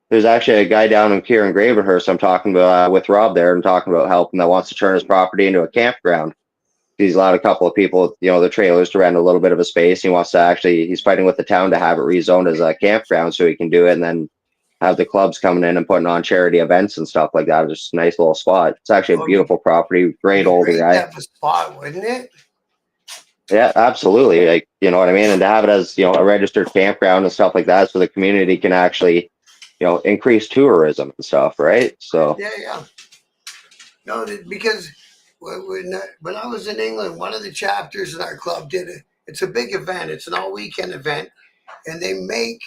There's actually a guy down in Kieran Gravenhurst I'm talking about with Rob there and talking about helping that wants to turn his property into a campground. He's allowed a couple of people, the trailers to rent a little bit of a space. He wants to he's fighting with the town to have it rezoned as a campground so he can do it and then have the clubs coming in and putting on charity events and stuff like that. Just a nice little spot. It's actually a beautiful property. Great It'd be older great to guy. have a spot, wouldn't it? Yeah, absolutely. Like, you know what I mean? And to have it as, a registered campground and stuff like that so the community can actually, increase tourism and stuff, right? So, Yeah, yeah. No, because when I was in England, one of the chapters in our club did it. It's a big event. It's an all weekend event, and they make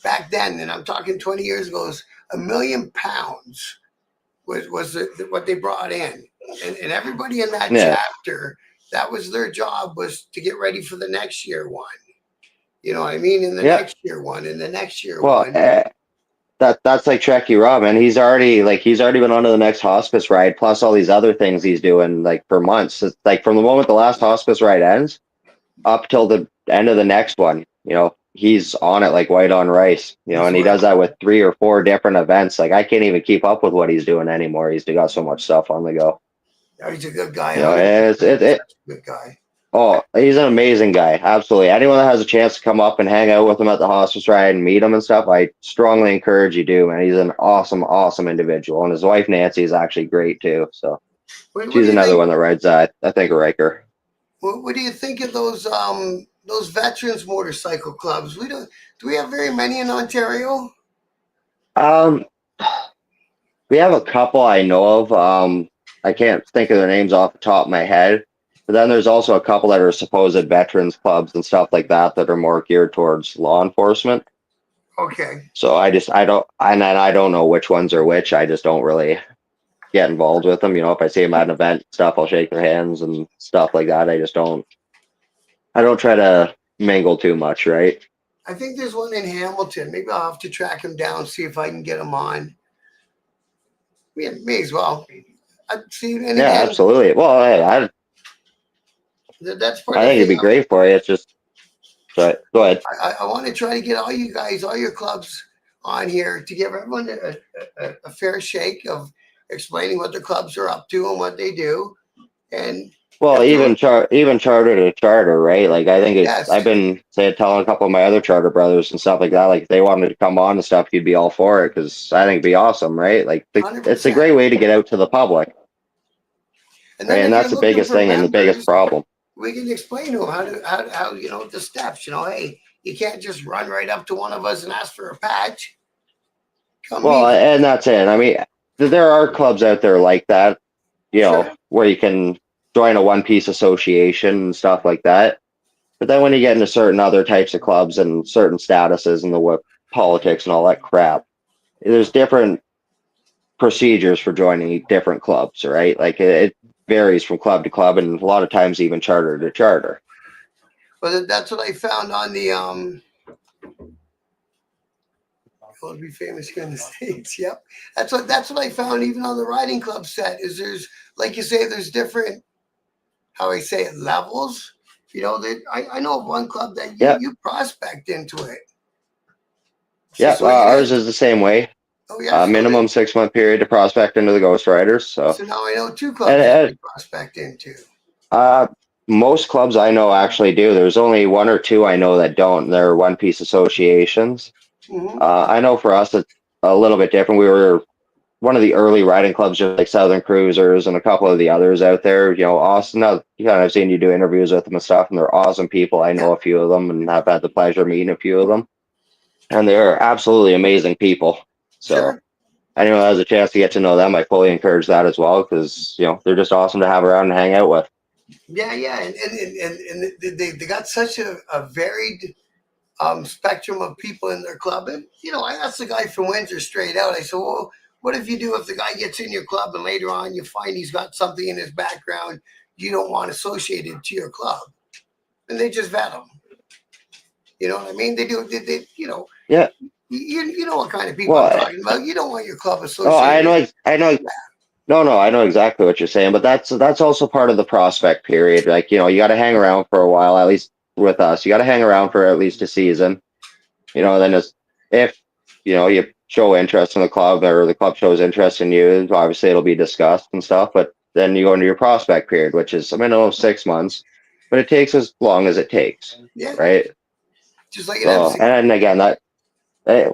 back then, and I'm talking 20 years ago, was £1 million what they brought in, and everybody in that yeah. chapter, that was their job, was to get ready for the next year one. You know what I mean? In the Yeah. next year one, in the next year Well, one. that's like Trekkie Rob, man. He's already been on to the next hospice ride, plus all these other things he's doing like for months. It's like from the moment the last hospice ride ends up till the end of the next one, he's on it like white on rice, He's and he does loyal. that with 3 or 4 different events. Like I can't even keep up with what he's doing anymore. He's got so much stuff on the go. Yeah, he's a good guy. And He's such a good guy. oh, he's an amazing guy. Absolutely. Anyone that has a chance to come up and hang out with him at the hospice ride and meet him and stuff, I strongly encourage you to, man. He's an awesome, awesome individual. And his wife, Nancy, is actually great too. So What she's do you another think? one that rides that. I think a Riker. What do you think of those veterans motorcycle clubs? We don't. Do we have very many in Ontario? Um, we have a couple I know of. I can't think of their names off the top of my head. But then there's also a couple that are supposed veterans clubs and stuff like that are more geared towards law enforcement. Okay. So I don't know which ones are which. I just don't really get involved with them. If I see them at an event and stuff, I'll shake their hands and stuff like that. I don't try to mingle too much, right? I think there's one in Hamilton. Maybe I'll have to track him down, see if I can get him on. May as well. I see. And Yeah, again, absolutely. Well, that's part I of the think it'd thing. be great for you. It's just, so go ahead. I want to try to get all you guys, all your clubs on here to give everyone a fair shake of explaining what the clubs are up to and what they do. And Well, if there, even charter to charter, right? Like I think yes, I've been telling a couple of my other charter brothers and stuff like that. Like if they wanted to come on and stuff, you'd be all for it because I think it'd be awesome, right? Like it's a 100%. great way to get out to the public, And right? then And if you're that's the looking biggest for thing and the biggest members, problem. we can explain to them how the steps. Hey, you can't just run right up to one of us and ask for a patch. Come Well, meet us. and that's it. I mean, there are clubs out there like that, Sure. where you can join a one piece association and stuff like that. But then when you get into certain other types of clubs and certain statuses and the politics and all that crap, there's different procedures for joining different clubs, right? Like it varies from club to club and a lot of times even charter to charter. But that's what I found on the It'll be famous here in the States. Yep. That's what I found even on the riding club set is there's like you say, there's different how I say it levels. I know of one club that you, Yeah, you prospect into it. So, yeah. so you Ours guys is the same way. oh yeah, Minimum 6 month period to prospect into the Ghost Riders. So, so now I know two clubs that and you prospect into. uh, most clubs I know actually do. There's only one or two I know that don't. They're one piece associations. Hmm. I know for us it's a little bit different. We were one of the early riding clubs, just like Southern Cruisers and a couple of the others out there. Austin. I've seen you do interviews with them and stuff, and they're awesome people. I know Yeah, a few of them, and I've had the pleasure of meeting a few of them, and they're absolutely amazing people. So sure. anyone that has a chance to get to know them, I fully encourage that as well because they're just awesome to have around and hang out with. Yeah, yeah, and they got such a varied spectrum of people in their club. And I asked the guy from Windsor straight out. I said, "Well, what if you do if the guy gets in your club and later on you find he's got something in his background you don't want associated to your club?" And they just vet him. You know what I mean? They do. Yeah. You know what kind of people I'm Well, talking about. You don't want your club oh, I associated. know. I know. No, no, I know exactly what you're saying, but that's also part of the prospect period. Like, you got to hang around for a while, at least with us. You got to hang around for at least a season. Then if you show interest in the club or the club shows interest in you, obviously it'll be discussed and stuff. But then you go into your prospect period, which is a minimum of 6 months, but it takes as long as it takes, Yeah, right? just like an So, MC. and again, that eh,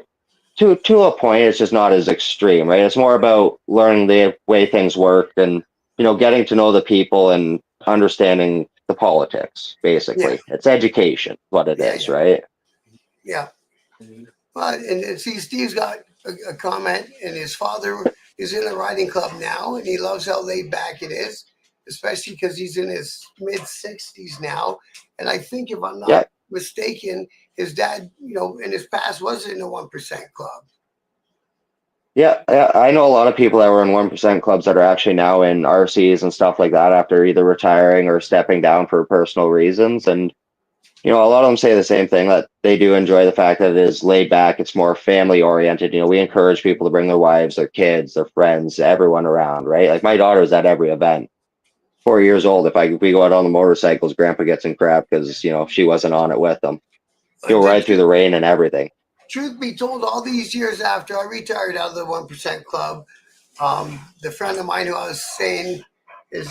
to a point, it's just not as extreme, right? It's more about learning the way things work and getting to know the people and understanding the politics. Yeah, Basically, it's education, what it yeah, is, yeah, right? yeah. Well, and see, Steve's got a comment, and his father is in a riding club now, and he loves how laid back it is, especially because he's in his mid 60s now. And I think, if I'm Yeah, not mistaken, his dad, in his past was in a 1% club. yeah, yeah. I know a lot of people that were in 1% clubs that are actually now in RCs and stuff like that after either retiring or stepping down for personal reasons. And a lot of them say the same thing that they do enjoy the fact that it is laid back. It's more family oriented. We encourage people to bring their wives, their kids, their friends, everyone around, right? Like my daughter's at every event. 4 years old. If we go out on the motorcycles, Grandpa gets in crap because she wasn't on it with them. Uh, He'll the ride through truth, the rain and everything. truth be told, all these years after I retired out of the 1% club, the friend of mine who I was saying is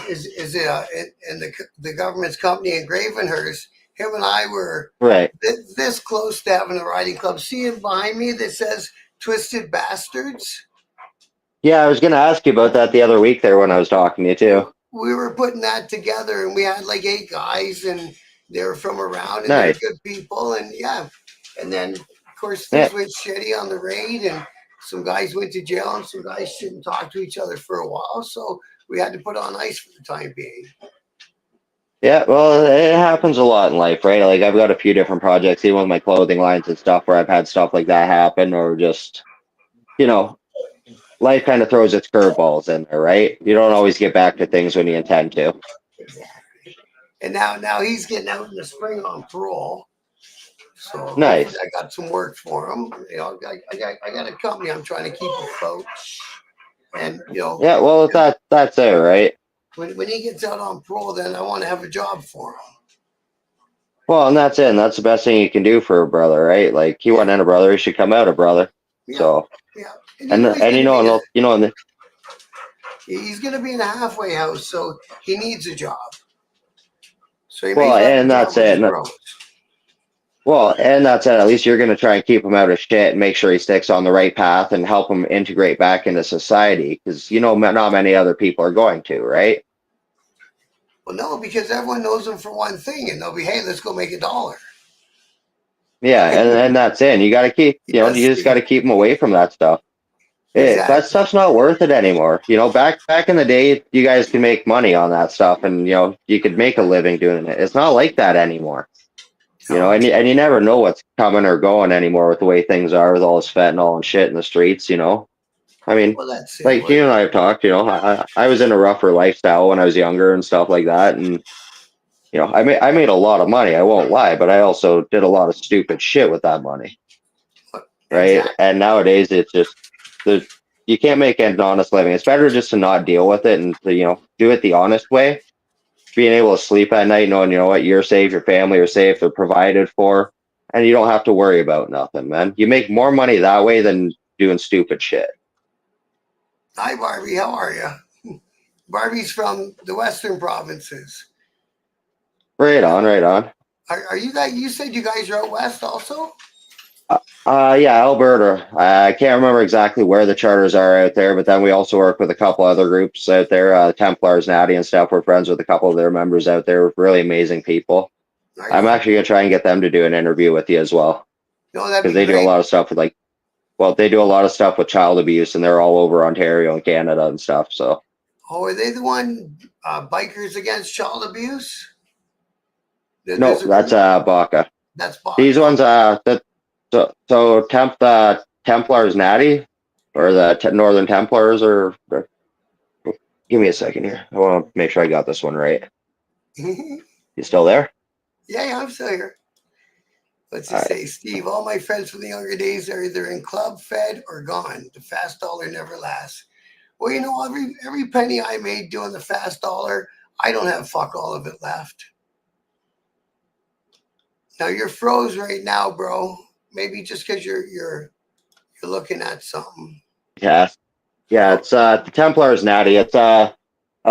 in the government's company in Gravenhurst. Him and I were Right. this close to having a riding club. See him behind me that says "Twisted Bastards." Yeah, I was gonna ask you about that the other week there when I was talking to you too. We were putting that together, and we had like 8 guys, and they were from around, and they're Nice. good people, and yeah. And then, of course, Yeah. things went shitty on the raid, and some guys went to jail, and some guys shouldn't talk to each other for a while, so we had to put on ice for the time being. Yeah, well, it happens a lot in life, right? Like I've got a few different projects, even with my clothing lines and stuff, where I've had stuff like that happen, or just you know, life kind of throws its curveballs in there, right? You don't always get back to things when you intend to. Exactly. And now he's getting out in the spring on parole. So hopefully Nice. I got some work for him. I got a company I'm trying to keep afloat. And Yeah, well, that's it, right? when he gets out on parole, then I want to have a job for him. Well, and that's it. And that's the best thing you can do for a brother, right? Like he Yeah, wasn't a brother, he should come out a brother. yeah, So, yeah. And and he's and gonna be in a he's gonna be in a halfway house, so he needs a job. So he may well, as well have a and job that's when he it. grows. Well, and that's it. At least you're going to try and keep him out of shit and make sure he sticks on the right path and help him integrate back into society because not many other people are going to, right? Well, no, because everyone knows him for one thing, and they'll be, hey, let's go make $1. Yeah, and that's it. And you got to keep, Yes, you just got to keep him away from that stuff. That exactly. stuff's not worth it anymore. Back in the day, you guys could make money on that stuff, and you could make a living doing it. It's not like that anymore. No, And you never know what's coming or going anymore with the way things are with all this fentanyl and shit in the streets. I mean, well, that's it. like you and I have talked, I was in a rougher lifestyle when I was younger and stuff like that. And, I made a lot of money. I won't lie, but I also did a lot of stupid shit with that money. right? Exactly. And nowadays it's just there's you can't make an honest living. It's better just to not deal with it and to, do it the honest way. Being able to sleep at night, knowing what you're safe, your family are safe, they're provided for, and you don't have to worry about nothing, man. You make more money that way than doing stupid shit. Hi, Barbie. How are you? Barbie's from the Western provinces. Right on, right on. Are you guys? You said you guys are out west also. Yeah, Alberta. I can't remember exactly where the charters are out there, but then we also work with a couple other groups out there, Templars, Natty, and stuff. We're friends with a couple of their members out there. Really amazing people. Right I'm on. actually gonna try and get them to do an interview with you as well No, that'd because be they do a great. lot of stuff with they do a lot of stuff with child abuse, and they're all over Ontario and Canada and stuff. So Oh, are they the one bikers against child abuse? There's no, a that's group Baca. that's These Baca. ones, the Templars, Natty, or the Northern Templars, or give me a second here. I want to make sure I got this one right. Yeah, You still there? yeah, I'm still here. What's All it right. say, Steve? All my friends from the younger days are either in club, fed, or gone. The fast dollar never lasts. Well, every penny I made doing the fast dollar, I don't have fuck all of it left. Now you're froze right now, bro. Maybe just because you're looking at something. Yeah. Yeah, Oh, it's the Templars, Natty. It's a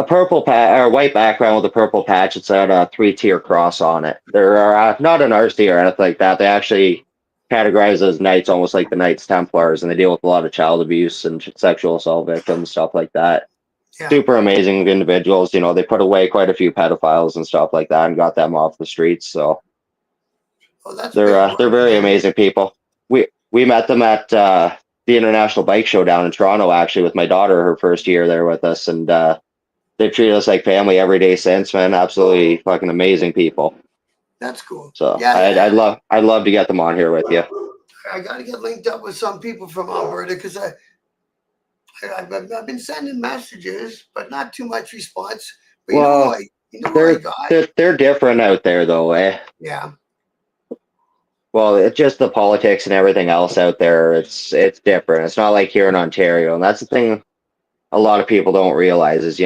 purple or white background with a purple patch. It's got a three-tier cross on it. They're not an RC or anything like that. They actually categorize as knights, almost like the Knights Templars, and they deal with a lot of child abuse and sexual assault victims, stuff like that. yeah. Super amazing individuals. They put away quite a few pedophiles and stuff like that, and got them off the streets. So Oh, that's big they're work, very man. amazing people. We met them at the International Bike Show down in Toronto, actually, with my daughter, her first year there with us, and they've treated us like family every day since, man. Absolutely fucking amazing people. That's cool. So Yeah, I'd yeah. love to get them on here with you. I got to get linked up with some people from Alberta because I've been sending messages, but not too much response. But Well, you know who I they're got? they're different out there though, eh? Yeah, Well, it's just the politics and everything else out there. It's different. It's not like here in Ontario, and that's the thing. A lot of people don't realize is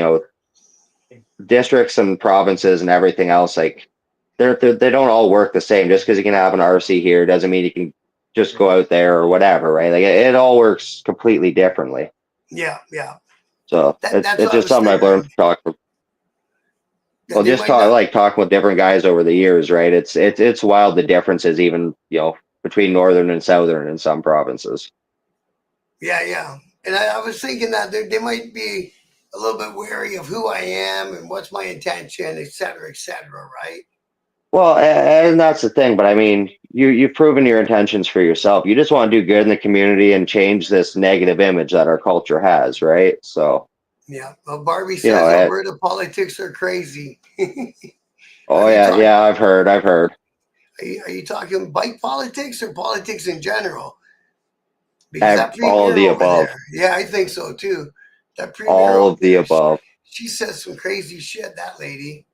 districts and provinces and everything else like they don't all work the same. Just because you can have an RC here doesn't mean you can just go out there or whatever, right? Like it all works completely differently. yeah, yeah. So That's it's what I just was something I've learned figuring. from talking. That Well, they just might not. talking with different guys over the years, right? It's wild the differences even between northern and southern in some provinces. Yeah, yeah. And I was thinking that they might be a little bit wary of who I am and what's my intention, et cetera, right? Well, and that's the thing. But I mean, you've proven your intentions for yourself. You just want to do good in the community and change this negative image that our culture has, right? So Yeah. Well, Barbie you know, says Alberta politics are crazy. oh Are you yeah, talking? yeah, I've heard. Are you talking bike politics or politics in general? Because that All of premier the over above, there, yeah, I think so too. That premier all over of the there, above. she says some crazy shit. That lady,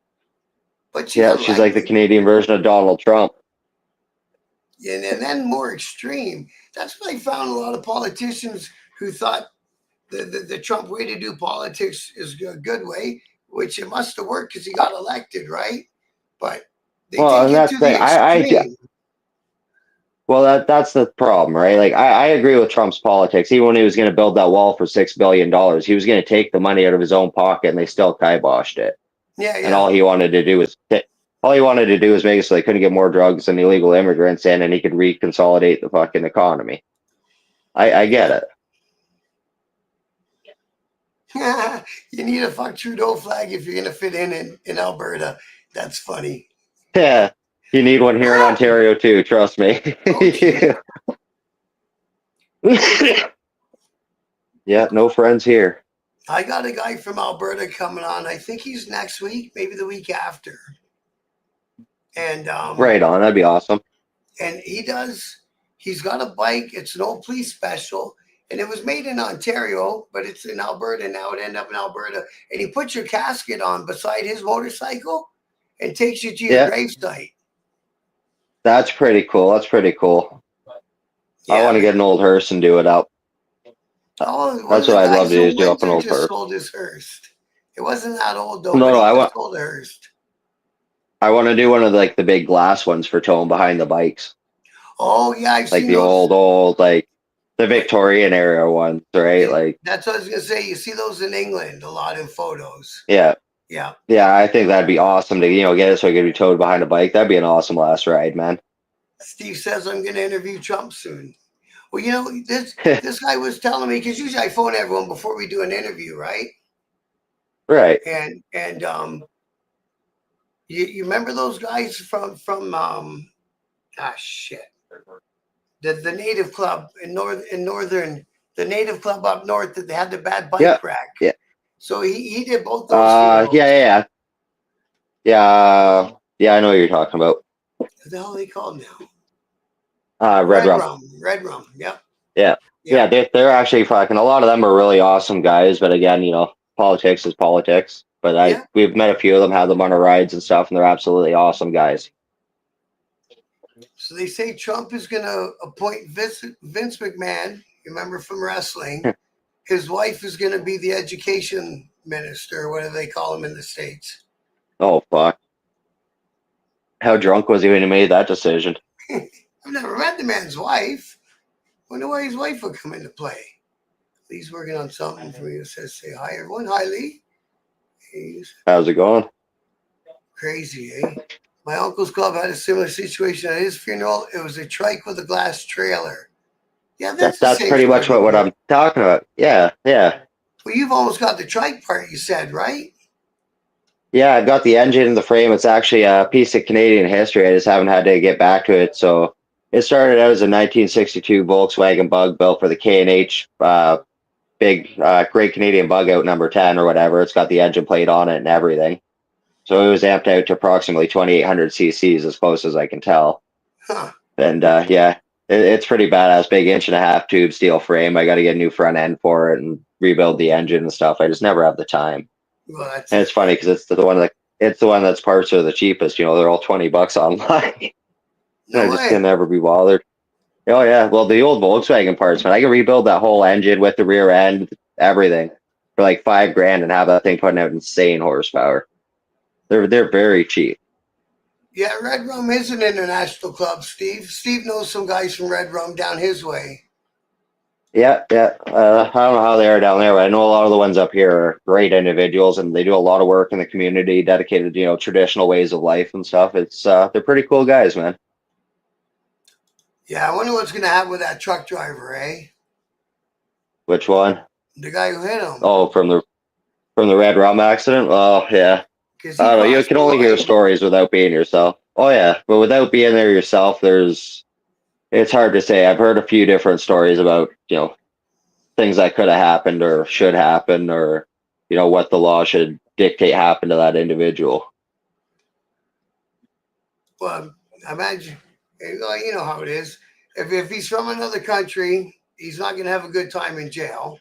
but she Yeah, got she's like the elected. Canadian version of Donald Trump. And then more extreme. That's what I found a lot of politicians who thought the Trump way to do politics is a good way, which it must have worked because he got elected, right? But they Well, take and it that's to the the thing. extreme. Well, that's the problem, right? Like I agree with Trump's politics. Even when he was going to build that wall for $6 billion, he was going to take the money out of his own pocket, and they still kiboshed it. Yeah, And yeah, all he wanted to do was make it so they couldn't get more drugs and illegal immigrants in, and he could reconsolidate the fucking economy. I get it. yeah. You need a fuck Trudeau flag if you're gonna fit in Alberta. That's funny. Yeah, you need one here in Ontario too. Trust me. Okay. Yeah, no friends here. I got a guy from Alberta coming on. I think he's next week, maybe the week after. And Right on. That'd be awesome. he's got a bike. It's an old police special. And it was made in Ontario, but it's in Alberta now. It ended up in Alberta. And he puts your casket on beside his motorcycle and takes you to your Yeah, gravesite. that's pretty cool. That's pretty cool. I want to get an old hearse and do it up. Oh, one That's of the what I'd love guys to do, in is do up an Windsor old just hearse. sold his Hearst. It wasn't that old though, No, but no, he just sold a Hearst. I want to do one of the big glass ones for towing behind the bikes, Oh yeah, I've like seen the those. old like the Like, Victorian era ones, right? Like, that's what I was gonna say. You see those in England a lot in photos. yeah, Yeah. yeah. I think that'd be awesome to get it so it could be towed behind a bike. That'd be an awesome last ride, man. Steve says I'm gonna interview Trump soon. Well, this guy was telling me, because usually I phone everyone before we do an interview, right? Right. And you remember those guys from shit, the native club in northern, the native club up north, that they had the bad bike Yeah. rack. Yeah. So he did both those heroes. Yeah. I know what you're talking about. What the hell are they called now? Red Rum. Red Rum. Yep. Yeah. Yeah. They're actually fucking. A lot of them are really awesome guys, but again, politics is politics. But we've met a few of them, had them on our rides and stuff, and they're absolutely awesome guys. So they say Trump is going to appoint Vince McMahon, you remember from wrestling. His wife is going to be the education minister, whatever they call him in the States. Oh, fuck. How drunk was he when he made that decision? I've never met the man's wife. Wonder why his wife would come into play. Lee's working on something for me. It says, say hi, everyone. Hi, Lee. How's it going? Crazy, eh? My uncle's club had a similar situation at his funeral. It was a trike with a glass trailer. Yeah, that's pretty much what I'm talking about. Yeah. Well, you've almost got the trike part, you said, right? Yeah, I've got the engine and the frame. It's actually a piece of Canadian history. I just haven't had to get back to it. So it started out as a 1962 Volkswagen Bug built for the K&H big Great Canadian Bug Out number 10 or whatever. It's got the engine plate on it and everything. So it was amped out to approximately 2,800 cc's, as close as I can tell. Huh. And it's pretty badass. Big 1.5-inch tube steel frame. I got to get a new front end for it and rebuild the engine and stuff. I just never have the time. Well, and it's funny because it's the one that's parts are the cheapest. They're all $20 online. No I way. just can never be bothered. Oh yeah, well the old Volkswagen parts, man. I can rebuild that whole engine with the rear end, everything, for like $5,000 and have that thing putting out insane horsepower. They're very cheap. Yeah, Red Rum is an international club, Steve. Steve knows some guys from Red Rum down his way. Yeah. I don't know how they are down there, but I know a lot of the ones up here are great individuals, and they do a lot of work in the community, dedicated to traditional ways of life and stuff. It's they're pretty cool guys, man. Yeah, I wonder what's going to happen with that truck driver, eh? Which one? The guy who hit him. Oh, from the Red Rum accident. Oh yeah. I don't know. You can only hear stories without being yourself. Oh yeah, but without being there yourself, it's hard to say. I've heard a few different stories about things that could have happened or should happen, or what the law should dictate happen to that individual. Well, imagine, you know how it is. If he's from another country, he's not going to have a good time in jail.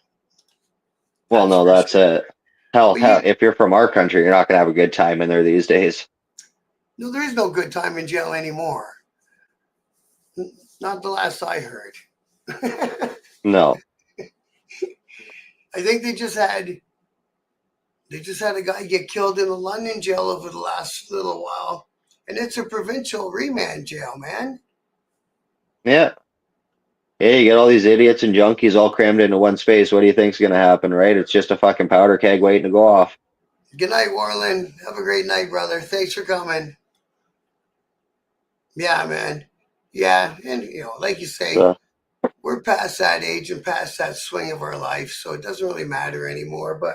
Well, no, that's it. Hell, if you're from our country, you're not going to have a good time in there these days. No, there is no good time in jail anymore. Not the last I heard. No. I think they just had a guy get killed in a London jail over the last little while. And it's a provincial remand jail, man. Yeah. Hey, you get all these idiots and junkies all crammed into one space. What do you think's going to happen, right? It's just a fucking powder keg waiting to go off. Good night, Warland. Have a great night, brother. Thanks for coming. Yeah, man. Yeah, and like you say, we're past that age and past that swing of our life, so it doesn't really matter anymore. But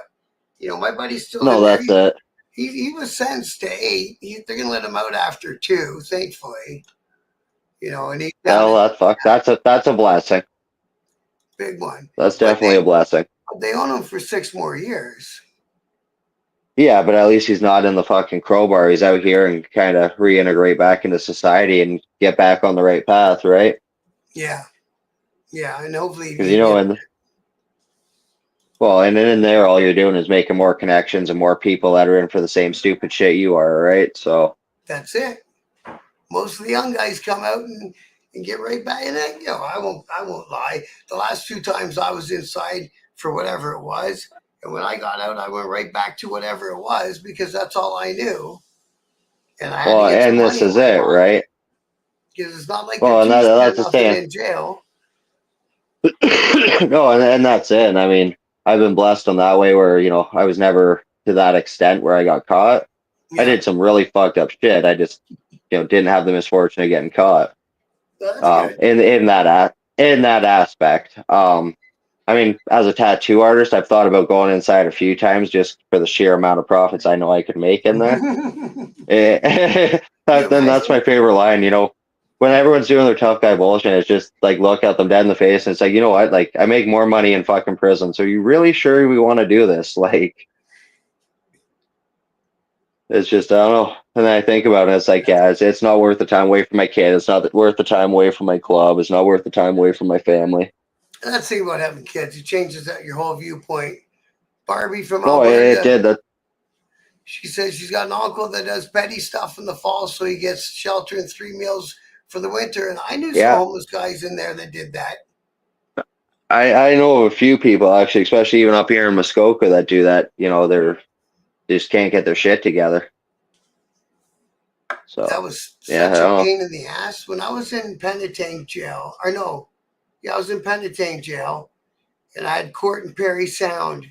my buddy's still in there. That's it. He was sentenced to 8. They're gonna let him out after 2, thankfully. And he's that's a blessing. Big one. That's definitely a blessing. They own him for 6 more years. Yeah, but at least he's not in the fucking crowbar. He's out here and kind of reintegrate back into society and get back on the right path, right? Yeah, and hopefully, because and in there, all you're doing is making more connections and more people that are in for the same stupid shit you are, right? So that's it. Most of the young guys come out and and get right back. And then, I won't lie. The last 2 times I was inside for whatever it was, and when I got out, I went right back to whatever it was because that's all I knew, and I had to Well, get some and this money in is my it, pocket right? because it's not like they're Well, and teaching you that's the nothing saying. in jail. No, and that's it. And I mean, I've been blessed on that way where, I was never to that extent where I got caught. I Yeah, did some really fucked up shit. I just, didn't have the misfortune of getting caught. that's good. In that aspect. I mean, as a tattoo artist, I've thought about going inside a few times just for the sheer amount of profits I know I could make in there. You Then that's imagine? my favorite line. When everyone's doing their tough guy bullshit, it's just like look at them dead in the face and it's like, you know what? Like I make more money in fucking prison. So you really sure we want to do this? Like it's just I don't know. And then I think about it, it's like, yeah, it's not worth the time away from my kid. It's not worth the time away from my club. It's not worth the time away from my family. And that's the thing about having kids. It changes that your whole viewpoint. Barbie from No, it Alberta, did that. she says she's got an uncle that does petty stuff in the fall, so he gets shelter and 3 meals for the winter. And I knew some Yeah, homeless guys in there that did that. I know of a few people actually, especially even up here in Muskoka that do that. They just can't get their shit together. That So was yeah, I such a don't know. pain in the ass. When I was in Penitang jail, or no, yeah, I was in Penitang jail, and I had court in Perry Sound.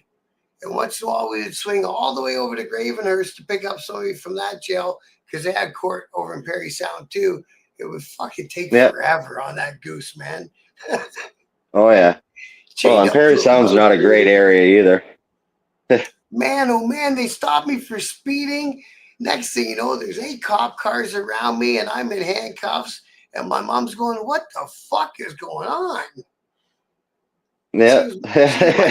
And once in a while, we would swing all the way over to Gravenhurst to pick up somebody from that jail because they had court over in Perry Sound too. It would fucking take Yeah. forever on that goose, man. Oh yeah. Well, Chained and up Perry to a Sound's not bunk a great bed. area either. Man, oh man, they stopped me for speeding. Next thing you know, there's 8 cop cars around me and I'm in handcuffs. And my mom's going, "What the fuck is going on?" Yeah. She was my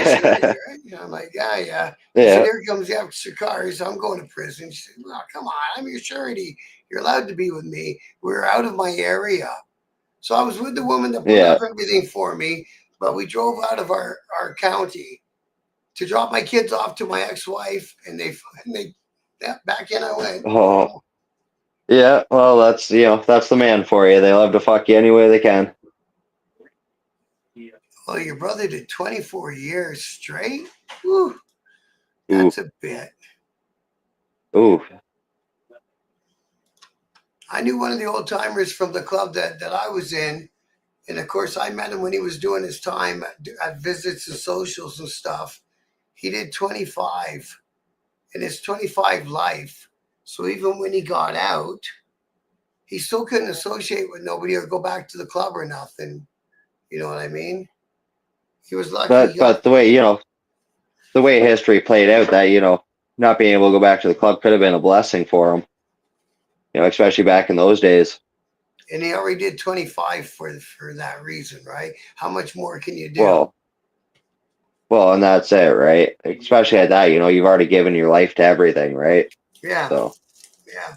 surety, right? And I'm like, "Yeah, yeah." She said, Yeah. "Here comes the extra cars. I'm going to prison." She said, "Well, come on, I'm your surety. You're allowed to be with me. We're out of my area." So I was with the woman that put Yeah. up everything for me, but we drove out of our county to drop my kids off to my ex-wife, and they yeah, back in I went. Oh. Yeah. Well, that's the man for you. They love to fuck you any way they can. Well, your brother did 24 years straight. Whew, Ooh. that's a bit. Ooh. I knew one of the old timers from the club that I was in. And of course, I met him when he was doing his time at visits and socials and stuff. He did 25 in his 25 life. So even when he got out, he still couldn't associate with nobody or go back to the club or nothing. You know what I mean? He was lucky he got. But the way history played out, that not being able to go back to the club could have been a blessing for him. Especially back in those days. And he already did 25 for that reason, right? How much more can you do? Well, well, and that's it, right? Especially at that, you've already given your life to everything, right? Yeah, So yeah.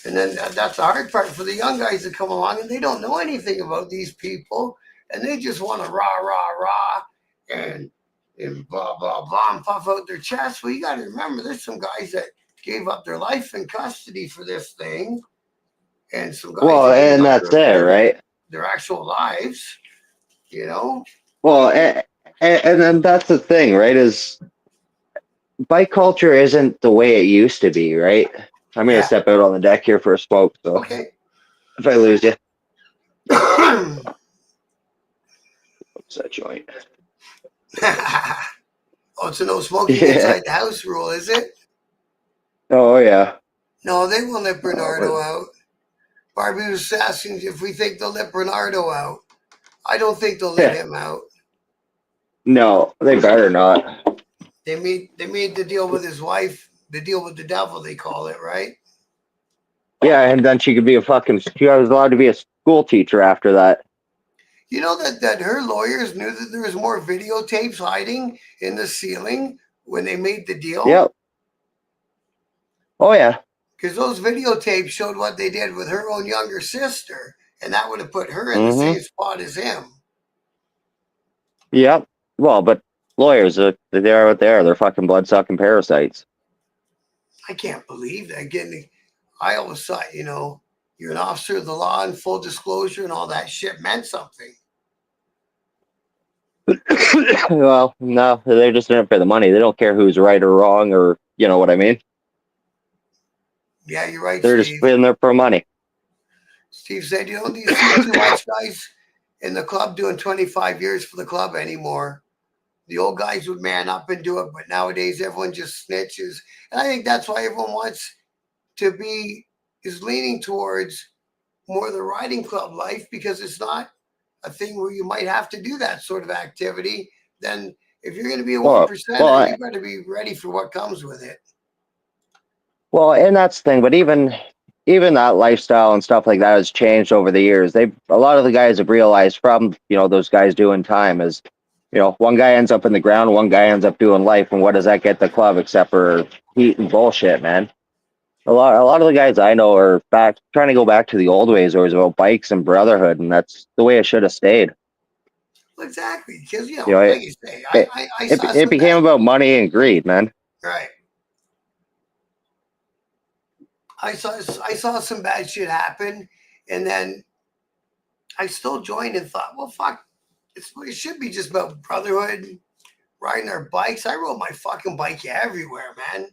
And then that's the hard part for the young guys that come along and they don't know anything about these people and they just want to rah, rah, rah and blah, blah, blah and puff out their chest. Well, you got to remember there's some guys that gave up their life in custody for this thing and some guys well, that gave and up that's it, right? their actual lives, you know? Well, and then that's the thing, right? Is bike culture isn't the way it used to be, right? I'm gonna Yeah. step out on the deck here for a smoke, so Okay. if I lose you, Oh, what's that joint? it's a no smoking Yeah. inside the house rule, is it? Oh yeah. No, they won't let Oh, Bernardo out. Barbie was asking if we think they'll let Bernardo out. I don't think they'll let but him out. no, they better not. They made the deal with his wife, the deal with the devil, they call it, right? Yeah, and then she was allowed to be a school teacher after that. You know that her lawyers knew that there was more videotapes hiding in the ceiling when they made the deal? Yep. Oh yeah. Because those videotapes showed what they did with her own younger sister, and that would have put her in the Mm-hmm. same spot as him. Yep. Well, but lawyers, they are what they are. They're fucking blood-sucking parasites. I can't believe that. I always thought, You're an officer of the law and full disclosure and all that shit meant something. Well, no, they're just in it for the money. They don't care who's right or wrong, or you know what I mean. Yeah, you're right, They're just Steve. in there for money. Steve said, you don't see too much guys in the club doing 25 years for the club anymore. The old guys would man up and do it, but nowadays everyone just snitches. And I think that's why everyone wants to be, is leaning towards more of the riding club life, because it's not a thing where you might have to do that sort of activity. Then if you're going to be a one Well, percenter, well, you better be ready for what comes with it. well, and that's the thing. But even that lifestyle and stuff like that has changed over the years. A lot of the guys have realized from those guys doing time is, one guy ends up in the ground, one guy ends up doing life, and what does that get the club except for heat and bullshit, man? A lot of the guys I know are back trying to go back to the old ways, where it was about bikes and brotherhood, and that's the way it should have stayed. Exactly, because You know, like you say, it, I it, saw it some became bad. about money and greed, man. Right. I saw some bad shit happen, and then I still joined and thought, well, fuck, it should be just about brotherhood, riding our bikes. I rode my fucking bike everywhere, man.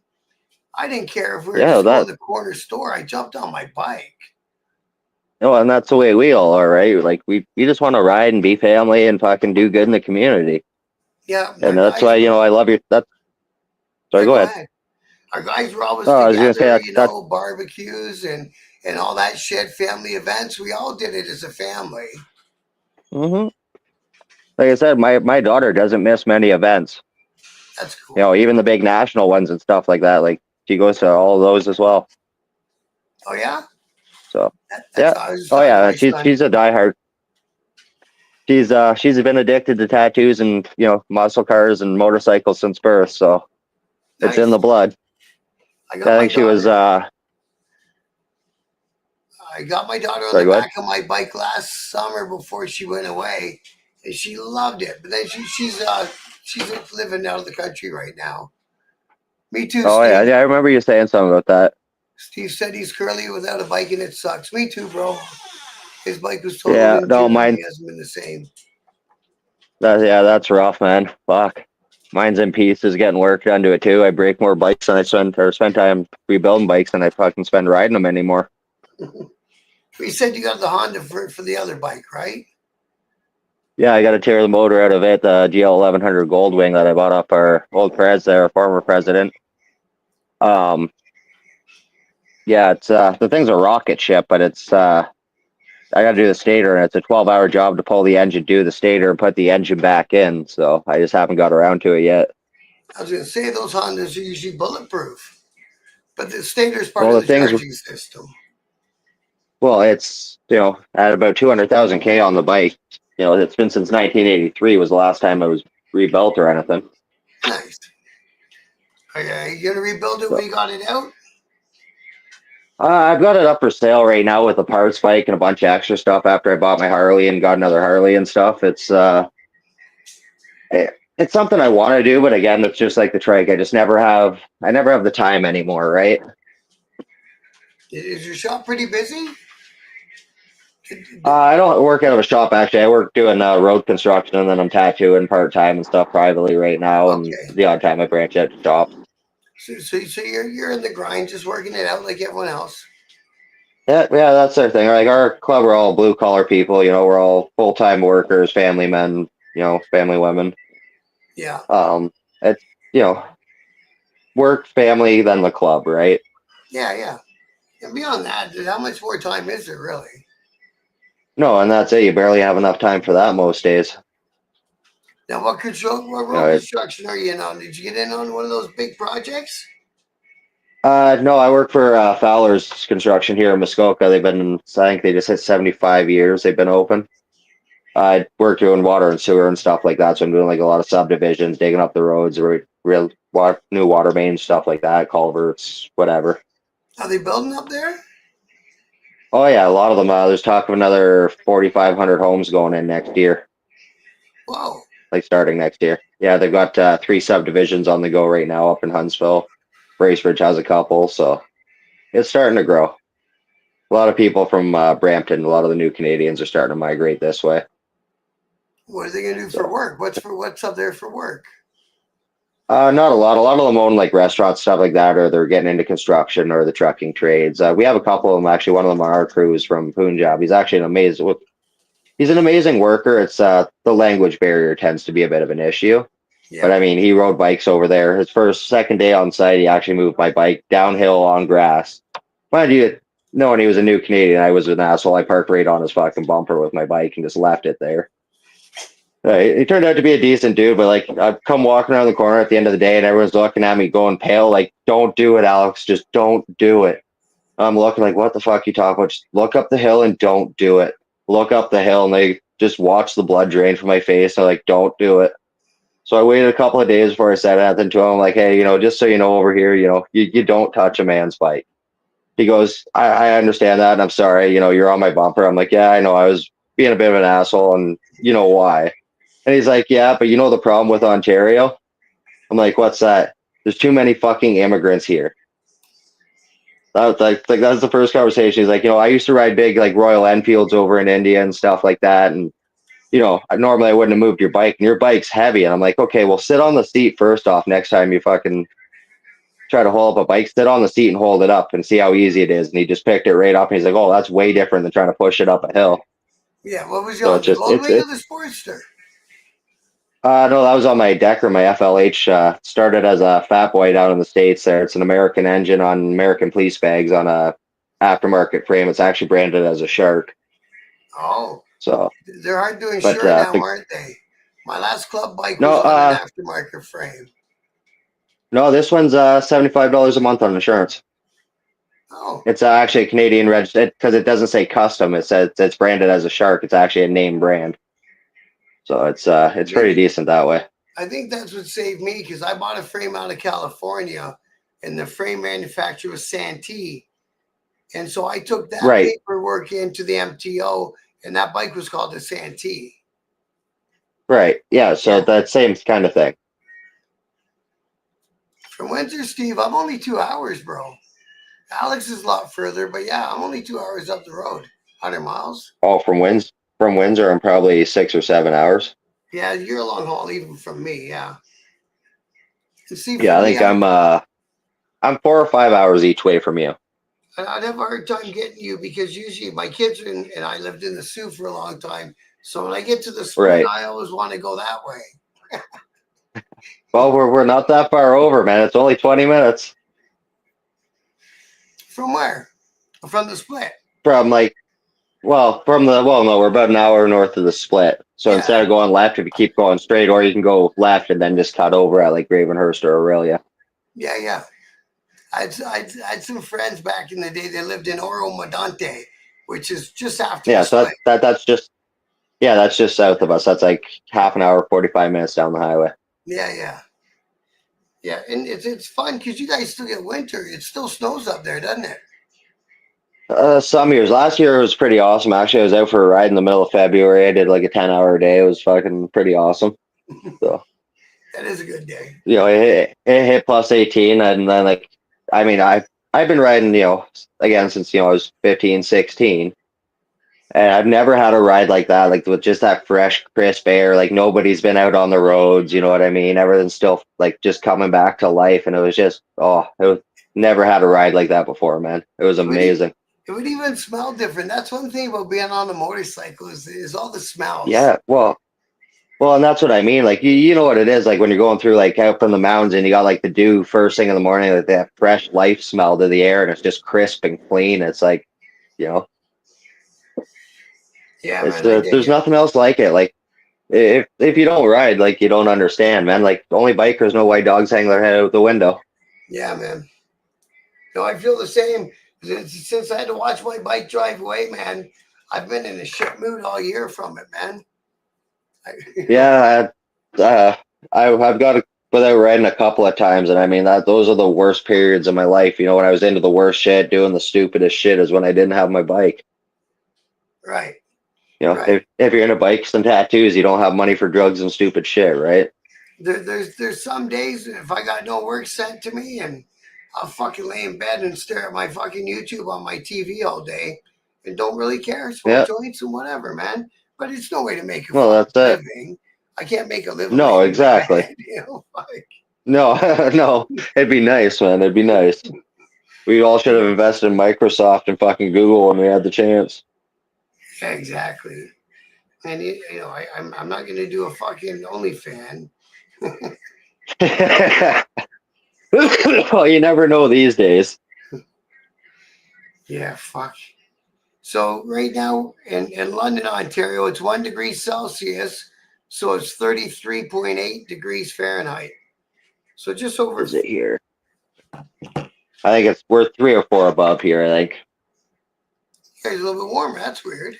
I didn't care if we were Yeah, just going that to the corner store. I jumped on my bike. and that's the way we all are, right? Like we just want to ride and be family and fucking do good in the community, Yeah, and our that's guys why were. I love your. That's sorry. Yeah, Go go ahead. ahead. Our guys were always Oh, I was gonna say together, that. barbecues and all that shit, family events. We all did it as a family. Hmm. Like I said, my daughter doesn't miss many events. That's cool. Even the big national ones and stuff like that. Like she goes to all of those as well. Oh yeah, So that's yeah. how I was Oh talking to yeah, my son. she's a diehard. She's been addicted to tattoos and muscle cars and motorcycles since birth. So it's in Nice. the blood. I I got my think she was. daughter. I got my daughter on Sorry. the Go ahead. back of my bike last summer before she went away, and she loved it. But then she's living out of the country right now. Me too, Oh yeah, Steve. yeah. I remember you saying something about that. Steve said he's currently without a bike and it sucks. Me too, bro. His bike was totaled Yeah. in No, June and mine. he hasn't been the same. Yeah, that's rough, man. Fuck. Mine's in pieces, getting work done to it too. I break more bikes than I spend time rebuilding bikes than I fucking spend riding them anymore. He said you got the Honda for the other bike, right? Yeah, I got to tear the motor out of it. The GL 1100 Goldwing that I bought off our old pres there, former president. Um, yeah, it's the thing's a rocket ship, but it's I got to do the stator, and it's a 12-hour job to pull the engine, do the stator, and put the engine back in. So I just haven't got around to it yet. I was going to say those Hondas are usually bulletproof, but the stator's part Well, of the the thing's charging system. well, it's at about 200,000 k on the bike. It's been since 1983 was the last time it was rebuilt or anything. Nice. Are you going to rebuild it So when you got it out? I've got it up for sale right now with a parts bike and a bunch of extra stuff after I bought my Harley and got another Harley and stuff. It's something I want to do, but again, it's just like the trike. I never have the time anymore, right? Is your shop pretty busy? I don't work out of a shop actually. I work doing road construction, and then I'm tattooing part time and stuff privately right now. And Okay. the odd time I branch out to shop. So you're in the grind, just working it out like everyone else. Yeah, yeah, that's their thing. Like our club, we're all blue collar people. We're all full time workers, family men. Family women. Yeah. It's you know work, family, then the club, right? Yeah, yeah. And beyond that, dude, how much more time is there really? No, and that's it. You barely have enough time for that most days. Now, what You know, road it, construction are you in on? Did you get in on one of those big projects? no, I work for Fowler's Construction here in Muskoka. I think they just hit 75 years. They've been open. I work doing water and sewer and stuff like that. So I'm doing like a lot of subdivisions, digging up the roads, new water mains, stuff like that, culverts, whatever. Are they building up there? Oh yeah, a lot of them. There's talk of another 4,500 homes going in next year, Whoa. like starting next year. Yeah, they've got three subdivisions on the go right now up in Huntsville. Bracebridge has a couple, so it's starting to grow. A lot of people from Brampton, a lot of the new Canadians are starting to migrate this way. What are they gonna do for So, work? What's up there for work? not a lot. A lot of them own like restaurants, stuff like that, or they're getting into construction or the trucking trades. We have a couple of them actually. One of them on our crew is from Punjab. He's actually he's an amazing worker. It's the language barrier tends to be a bit of an issue. But Yeah. I mean, he rode bikes over there. His second day on site, he actually moved my bike downhill on grass. Mind you, knowing he was a new Canadian, I was an asshole. I parked right on his fucking bumper with my bike and just left it there. He turned out to be a decent dude, but like I've come walking around the corner at the end of the day and everyone's looking at me going pale, like, don't do it, Alex. Just don't do it. I'm looking like, what the fuck you talking about? Just look up the hill and don't do it. Look up the hill and they just watch the blood drain from my face. I'm like, don't do it. So I waited a couple of days before I said anything to him. Like, hey, just so you know, over here, you don't touch a man's bike. He goes, I understand that, and I'm sorry. You're on my bumper. I'm like, yeah, I know. I was being a bit of an asshole, and you know why. And he's like, yeah, but you know the problem with Ontario? I'm like, what's that? There's too many fucking immigrants here. That was like that was the first conversation. He's like, I used to ride big like Royal Enfields over in India and stuff like that, and normally I wouldn't have moved your bike, and your bike's heavy. And I'm like, okay, well, sit on the seat first off next time you fucking try to hold up a bike. Sit on the seat and hold it up and see how easy it is. And he just picked it right up. And he's like, oh, that's way different than trying to push it up a hill. Yeah. What was you So on it's the just, Goldwing or the Sportster? no, that was on my Decker, my FLH. Started as a fat boy down in the States there. It's an American engine on American police bags on a aftermarket frame. It's actually branded as a Shark. Oh, So, they're hard to but insure now, aren't they? My last club bike no, was on an aftermarket frame. no, this one's $75 a month on insurance. Oh, It's actually a Canadian registered because it doesn't say custom. It says it's branded as a Shark. It's actually a name brand. So it's pretty decent that way. I think that's what saved me because I bought a frame out of California, and the frame manufacturer was Santee, and so I took that Right. paperwork into the MTO, and that bike was called the Santee. Right. Yeah. So that same kind of thing. From Windsor, Steve, I'm only 2 hours, bro. Alex is a lot further, but yeah, I'm only 2 hours up the road, 100 miles. Oh, from Windsor, I'm probably 6 or 7 hours. Yeah, you're a long haul even from me, yeah. And see, for Yeah, I me, think I'm 4 or 5 hours each way from you. I'd have a hard time getting you because usually my kids and I lived in the Sioux for a long time. So when I get to the split, Right. I always want to go that way. Well, we're not that far over, man. It's only 20 minutes From where? From the split. from no, we're about an hour north of the split. So Yeah. instead of going left, if you keep going straight, or you can go left and then just cut over at like Gravenhurst or Aurelia. Yeah, yeah. I had some friends back in the day. They lived in Oro Medante, which is just after Yeah, the so split. that's just south of us. That's like half an hour, 45 minutes down the highway. Yeah, yeah. Yeah, and it's fun because you guys still get winter. It still snows up there, doesn't it? Some years. Last year it was pretty awesome. Actually, I was out for a ride in the middle of February. I did like a 10-hour day. It was fucking pretty awesome. So, That is a good day. it hit plus 18, and then like, I mean, I've been riding, again since I was 15, 16, and I've never had a ride like that, like with just that fresh, crisp air. Like nobody's been out on the roads. You know what I mean? Everything's still like just coming back to life, and it was just never had a ride like that before, man. It was amazing. It would even smell different. That's one thing about being on a motorcycle is all the smells. Yeah, well, and that's what I mean. Like you know what it is like when you're going through like out from the mountains and you got like the dew first thing in the morning, like that fresh life smell to the air, and it's just crisp and clean. It's like, Yeah, it's man. there's nothing else like it. Like if you don't ride, like you don't understand, man. Like only bikers know why dogs hang their head out the window. Yeah, man. No, I feel the same. Since I had to watch my bike drive away, man, I've been in a shit mood all year from it, man. Yeah, I've got to without riding a couple of times, and I mean those are the worst periods of my life. When I was into the worst shit, doing the stupidest shit, is when I didn't have my bike. Right. If you're into bikes and tattoos, you don't have money for drugs and stupid shit, right? There's some days if I got no work sent to me and I'll fucking lay in bed and stare at my fucking YouTube on my TV all day and don't really care. Smoke Yeah. joints and whatever, man. But it's no way to make a Well, fucking that's it. living. I can't make a living No, laying in my exactly. bed, Like, No, no. It'd be nice, man. It'd be nice. We all should have invested in Microsoft and fucking Google when we had the chance. yeah, exactly. And I'm not gonna do a fucking OnlyFan. Well, you never know these days. Yeah, fuck. So right now in London, Ontario, it's 1 degree Celsius, so it's 33.8 degrees Fahrenheit. So just over. Is it here? I think we're 3 or 4 above here. I think. Yeah, it's a little bit warmer. That's weird.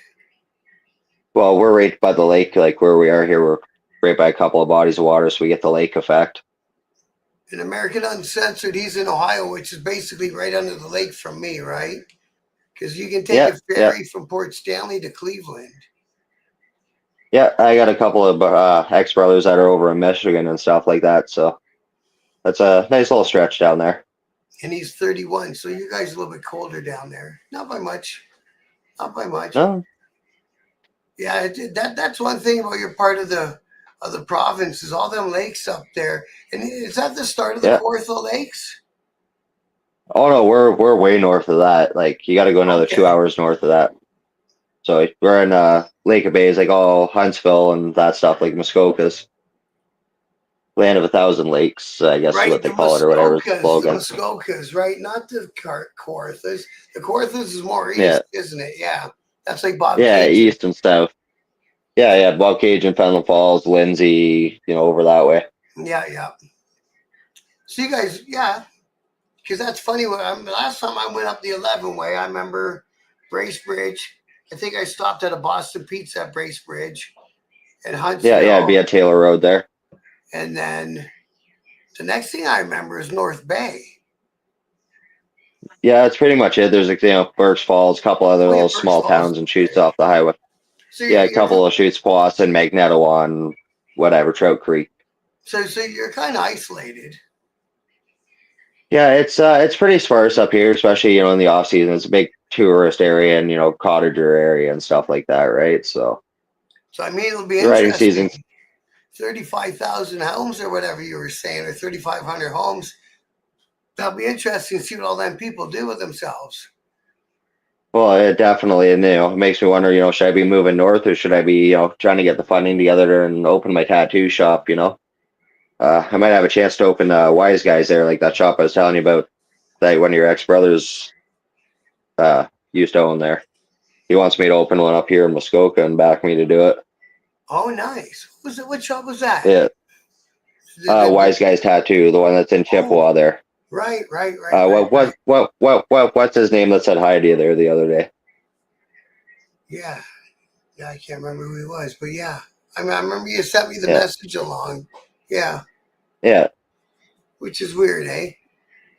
Well, we're right by the lake, like where we are here. We're right by a couple of bodies of water, so we get the lake effect. An American Uncensored, he's in Ohio, which is basically right under the lake from me, right? Because you can take Yeah, a ferry from Port Stanley to Cleveland. yeah. I got a couple of ex-brothers that are over in Michigan and stuff like that. So that's a nice little stretch down there. And he's 31, so you guys are a little bit colder down there. Not by much. Not by much. No, Yeah, that's one thing about your part of the province is all them lakes up there. And is that the start of the yeah. Kawartha Lakes? Oh no, we're way north of that. Like you got to go another Okay. 2 hours north of that. So we're in Lake of Bays, like all Huntsville and that stuff, like Muskoka's land of 1,000 lakes, I guess is Right, what the they call it or whatever is the slogan. Muskokas, right? Not the Kawarthas. The Kawarthas is more east, Yeah, isn't it? Yeah. That's like Bob yeah, Cajun. east and south. Yeah, yeah, Bob Cajun, Fenland Falls, Lindsay, over that way. Yeah, yeah. So you guys, yeah, because that's funny. The last time I went up the 11 way, I remember Bracebridge. I think I stopped at a Boston Pizza at Bracebridge and Yeah, yeah, it'd be Huntsville. at Taylor Road there. And then the next thing I remember is North Bay. Yeah, that's pretty much it. There's like, Birch Falls, a couple other Oh, yeah, little Birch small Falls. towns and shoots off the highway. So Yeah, a couple of shoots, Powassan, Magnetawan, whatever, Trout Creek. So you're kind of isolated. Yeah, it's pretty sparse up here, especially in the off season. It's a big tourist area and cottager area and stuff like that, right? So So I mean, it'll be the riding interesting. season. 35,000 homes or whatever you were saying, or 3,500 homes. That'll be interesting to see what all them people do with themselves. Well, it definitely, and it makes me wonder, should I be moving north or should I be, trying to get the funding together and open my tattoo shop? I might have a chance to open Wise Guys there, like that shop I was telling you about that one of your ex-brothers used to own there. He wants me to open one up here in Muskoka and back me to do it. Oh, nice. What shop was that? Yeah. Wise Guys Tattoo, the one that's in Chippewa there. Right. What's his name that said hi to you there the other day? Yeah, I can't remember who he was, but yeah. I mean, I remember you sent me the message along. Yeah. Yeah. Which is weird, eh?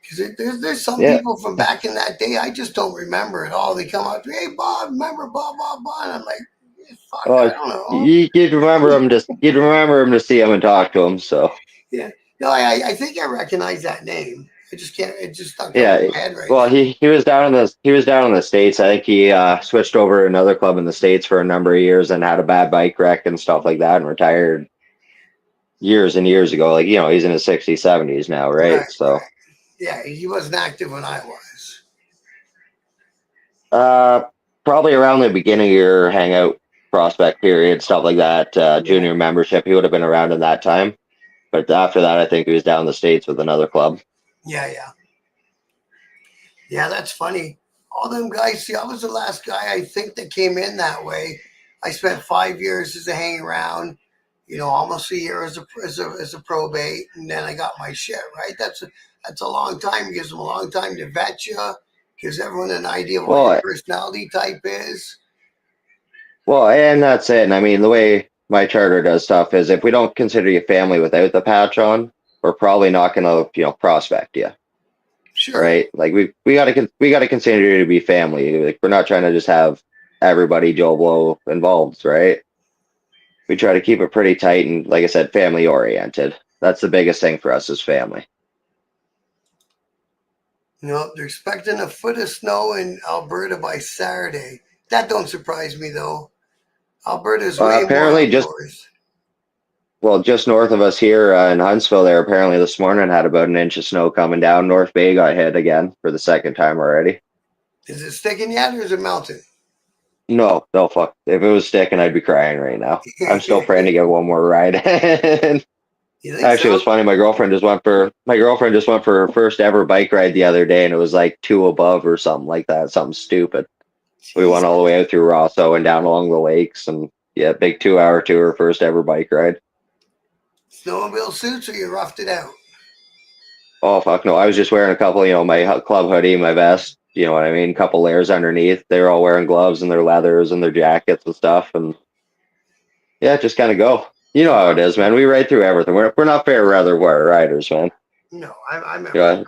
Because there's some people from back in that day I just don't remember at all. They come up, hey Bob, remember blah blah blah, and I'm like, fuck, I don't know. You'd remember him to see him and talk to him. So yeah, no, I think I recognize that name. I just can't. It just stuck in my head right well, now. he was down in the States. I think he switched over to another club in the States for a number of years and had a bad bike wreck and stuff like that and retired years and years ago. Like, he's in his 60s, 70s now, right? So right. Yeah, he wasn't active when I was. probably around the beginning of your hangout prospect period, stuff like that, junior membership, he would have been around in that time. But after that, I think he was down in the States with another club. Yeah, that's funny. All them guys, see, I was the last guy I think that came in that way. I spent 5 years as a hang around, almost a year as a probate, and then I got my shit, right? That's a long time. It gives them a long time to vet you, gives everyone an idea of what your personality type is. Well, and that's it. And I mean, the way my charter does stuff is if we don't consider you family without the patch on, we're probably not going to, prospect you. Sure. Right? Like we got to consider you to be family. Like we're not trying to just have everybody Joe Blow involved, right? We try to keep it pretty tight and, like I said, family oriented. That's the biggest thing for us is family. No, they're expecting a foot of snow in Alberta by Saturday. That don't surprise me though. Alberta is way more Apparently, outdoors. just north of us here in Huntsville, there apparently this morning had about an inch of snow coming down. North Bay got hit again for the second time already. Is it sticking yet or is it melting? No, no, fuck. If it was sticking, I'd be crying right now. I'm still praying to get one more ride. You think Actually, it was so? funny. My girlfriend just went for her first ever bike ride the other day, and it was like two above or something like that, something stupid. We Jeez. went all the way out through Rosso and down along the lakes, and yeah, big 2 hour tour, first ever bike ride. Snowmobile suits or you roughed it out? Oh fuck no! I was just wearing a couple, my club hoodie, my vest. You know what I mean? Couple layers underneath. They were all wearing gloves and their leathers and their jackets and stuff, and yeah, just kind of go. You know how it is, man. We ride through everything. We're not fair weather riders, man. No, I remember. Yeah,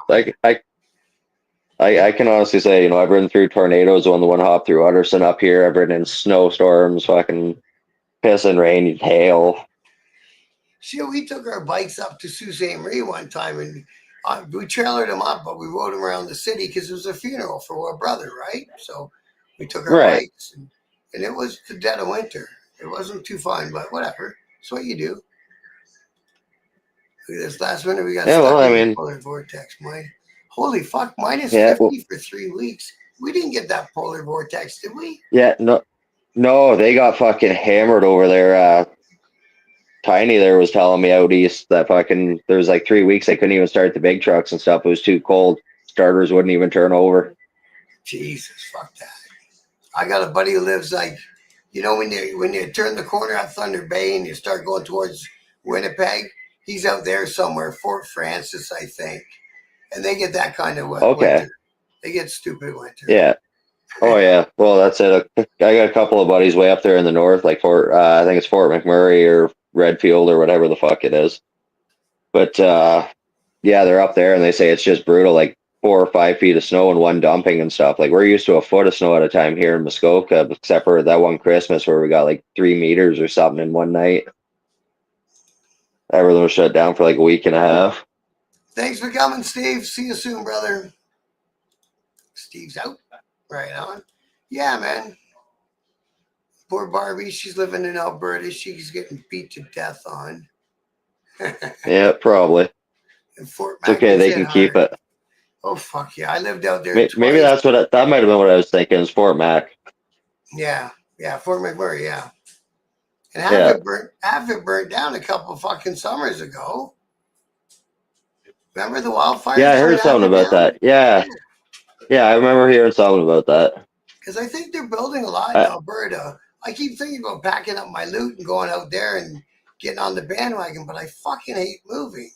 I can honestly say, I've ridden through tornadoes on the one hop through Utterson up here. I've ridden in snowstorms, fucking piss and rain, hail. See, we took our bikes up to Sault Ste. Marie one time and we trailered them up, but we rode them around the city because it was a funeral for our brother, right? So we took our Right. bikes and it was the dead of winter. It wasn't too fun, but whatever. It's what you do. Look at this last winter, we got Yeah, well, stuck I in the mean, polar vortex. Holy fuck, minus yeah, 50 for 3 weeks. We didn't get that polar vortex, did we? yeah, no, no, they got fucking hammered over there. Tiny there was telling me out east that fucking there was like 3 weeks they couldn't even start the big trucks and stuff. It was too cold. Starters wouldn't even turn over. Jesus, fuck that. I got a buddy who lives like, when you turn the corner at Thunder Bay and you start going towards Winnipeg, he's out there somewhere, Fort Francis, I think, and they get that kind of Okay. winter. They get stupid winter. Yeah. Oh yeah. Well, that's it. I got a couple of buddies way up there in the north, like I think it's Fort McMurray or Redfield or whatever the fuck it is. But yeah, they're up there and they say it's just brutal, like 4 or 5 feet of snow and one dumping and stuff. Like we're used to a foot of snow at a time here in Muskoka, except for that one Christmas where we got like 3 meters or something in one night. Everything was shut down for like a week and a half. Thanks for coming, Steve. See you soon, brother. Steve's out. Right on. Yeah, man. Poor Barbie. She's living in Alberta. She's getting beat to death on. Yeah, probably. And Fort It's Mac okay. gets They hit can keep hard. it. Oh, fuck yeah. I lived out there Maybe twice. that might have been what I was thinking. Is Fort Mac. Yeah. Yeah. Fort McMurray. Yeah. And Yeah. half it burnt down a couple fucking summers ago. Remember the wildfires Yeah, I burned heard half something it about down? that. Yeah. Yeah, I remember hearing something about that. Because I think they're building a lot in I, Alberta. I keep thinking about packing up my loot and going out there and getting on the bandwagon, but I fucking hate moving.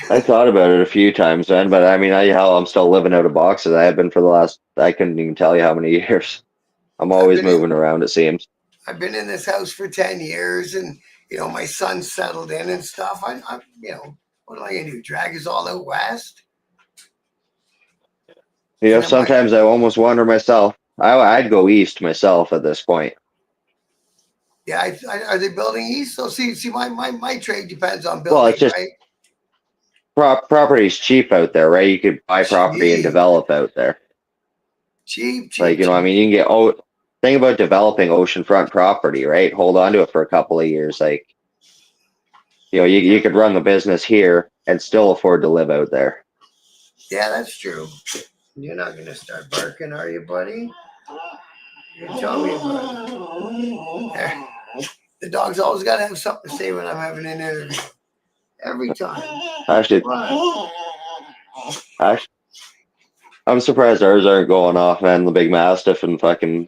I thought about it a few times, man, but I mean, I'm still living out of boxes. I have been for the last, I couldn't even tell you how many years. I'm I've always been in, moving around, it seems. I've been in this house for 10 years and, my son settled in and stuff. What am I going to do? Drag us all out west? And then Sometimes I almost wonder myself. I'd go east myself at this point. yeah, are they building east? So see, my trade depends on Well, building, it's just right? property's cheap out there, right? You could buy property and Cheap, develop out there. cheap, Like, cheap, cheap. I mean, you can get, think about developing oceanfront property, right? Hold on to it for a couple of years. Like, you could run the business here and still afford to live out there. Yeah, that's true. You're not going to start barking, are you, buddy? You tell me about it. The dog's always got to have something to say when I'm having an interview. Every time. Actually, actually, I'm surprised ours aren't going off, man. The big Mastiff and fucking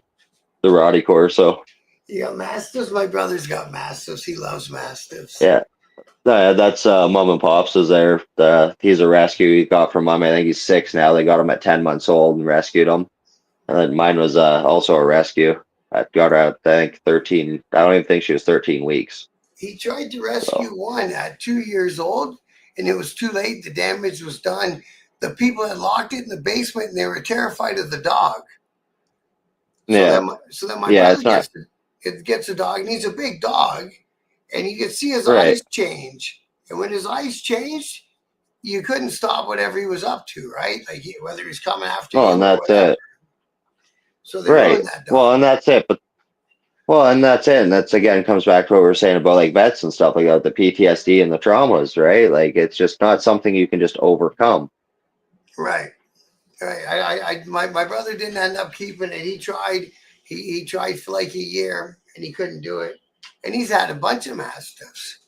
the Roddy Corso. You got mastiffs? My brother's got mastiffs. He loves mastiffs. Yeah. That's Mom and Pop's is there. He's a rescue he got from Mom. I think he's 6 now. They got him at 10 months old and rescued him. And then mine was also a rescue. I got her at, I think, 13. I don't even think she was 13 weeks. He tried to rescue So, one at 2 years old, and it was too late. The damage was done. The people had locked it in the basement, and they were terrified of the dog. So yeah. then my Yeah, brother it's not. gets a dog, and he's a big dog, and you could see his Right. eyes change. And when his eyes changed, you couldn't stop whatever he was up to, right? Like whether he's coming after Well, you and or that's whatever. it. So they Right. ruined that Well, dog. and that's it. But well, and that's it. And that's again comes back to what we were saying about like vets and stuff like that, the PTSD and the traumas, right? Like it's just not something you can just overcome. Right. Right. My brother didn't end up keeping it. He tried. He tried for like a year and he couldn't do it. And he's had a bunch of mastiffs.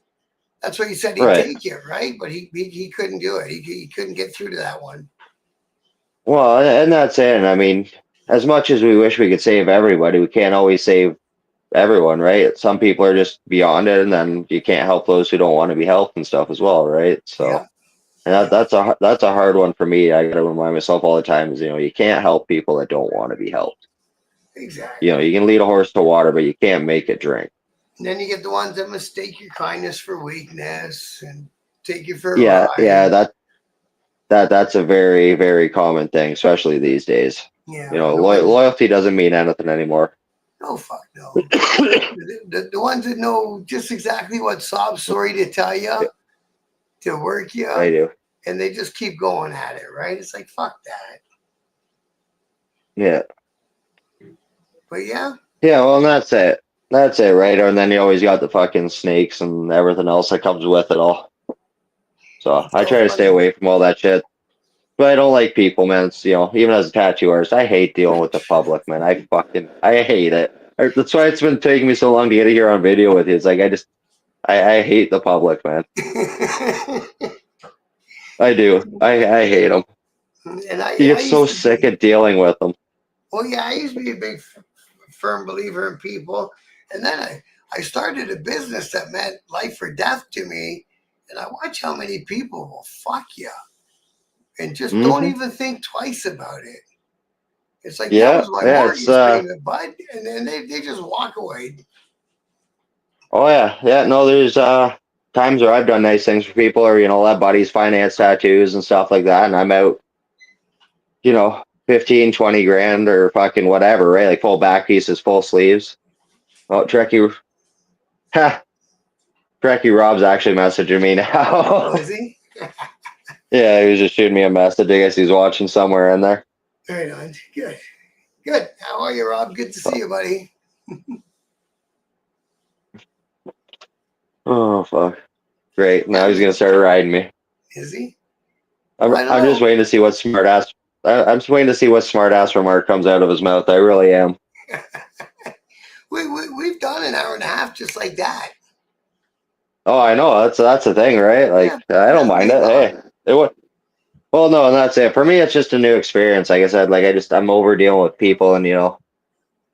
That's what he said he'd Right. take it, right? But he couldn't do it. He couldn't get through to that one. Well, and that's it. And I mean, as much as we wish we could save everybody, we can't always save everyone, right? Some people are just beyond it, and then you can't help those who don't want to be helped and stuff as well, right? Yeah. So, and Yeah. that's a hard one for me. I gotta remind myself all the time is you can't help people that don't want to be helped. Exactly. You can lead a horse to water, but you can't make it drink. And then you get the ones that mistake your kindness for weakness and take you for a Yeah, ride. that's a very very common thing, especially these days. Yeah. And the ones, Loyalty doesn't mean anything anymore. no, fuck no. The ones that know just exactly what sob story to tell you to work you, I do. and they just keep going at it, right? It's like, fuck that. Yeah. But yeah, Yeah, well, and that's it. That's it, right? And then you always got the fucking snakes and everything else that comes with it all. So it's I so try to stay funny. away from all that shit. But I don't like people, man. It's, even as a tattoo artist, I hate dealing with the public, man. I hate it. That's why it's been taking me so long to get here on video with you. It's like, I hate the public, man. I do. I hate them. And You I get so used to sick be, of dealing with them. well, yeah, I used to be a big firm believer in people. And then I started a business that meant life or death to me. And I watch how many people will fuck you and just don't Hmm. even think twice about it. It's like, that Yeah, was my yeah, it's, mortgage payment, bud. And then they just walk away. oh yeah, yeah. No, there's times where I've done nice things for people, or let buddies finance tattoos and stuff like that, and I'm out, 15, 20 grand or fucking whatever, right? Like full back pieces, full sleeves. Oh, Trekkie, ha, Trekkie Rob's actually messaging me Oh, now. is he? Yeah, he was just shooting me a message. I guess he's watching somewhere in there. Right on. Good. Good. How are you, Rob? Good to see you, buddy. Oh fuck, great. Yeah, Now he's gonna start riding me. is he? I don't I'm just know. waiting to see what smart ass. I'm just waiting to see what smart ass remark comes out of his mouth. I really am. We've done an hour and a half just like that. Oh, I know. That's the thing, right? Like Yeah, I it don't hasn't mind been it. long. Hey, it would. Well, no, and that's it. For me, it's just a new experience. Like I said, like I'm over dealing with people and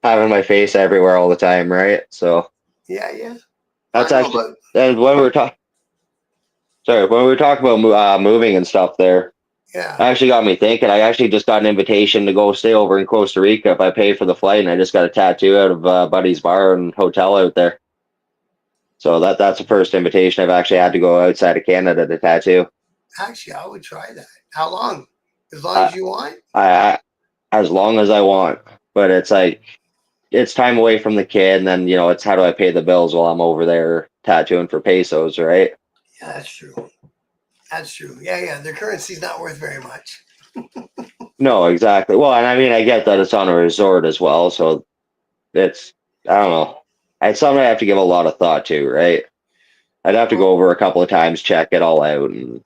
having my face everywhere all the time, right? So Yeah, yeah. I that's know, actually. but And when we were talking, sorry, when we were talking about moving and stuff, there yeah. actually got me thinking. I actually just got an invitation to go stay over in Costa Rica if I pay for the flight, and I just got a tattoo out of Buddy's bar and hotel out there. So that's the first invitation I've actually had to go outside of Canada to tattoo. Actually, I would try that. How long? As long I, as you want? I as long as I want, but it's like it's time away from the kid, and then it's how do I pay the bills while I'm over there tattooing for pesos, right? Yeah, that's true. That's true. Yeah, yeah. The currency's not worth very much. No, exactly. Well, and I mean I get that it's on a resort as well, so it's I don't know. It's something I have to give a lot of thought to, right? I'd have to Well, go over a couple of times, check it all out, and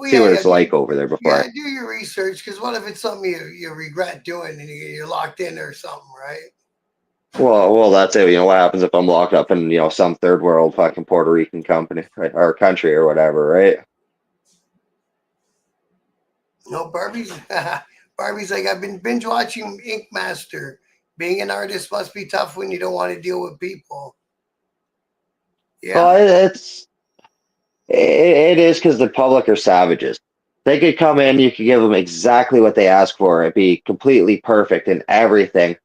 see yeah, what yeah. it's like over there Yeah, before. do your research because what if it's something you regret doing and you're locked in or something, right? Well, that's it. What happens if I'm locked up in some third world fucking Puerto Rican company, right, or country or whatever, right? No, Barbie's Barbie's like, I've been binge watching Ink Master. Being an artist must be tough when you don't want to deal with people. Well, Yeah, it is because the public are savages. They could come in, you could give them exactly what they ask for. It'd be completely perfect in everything.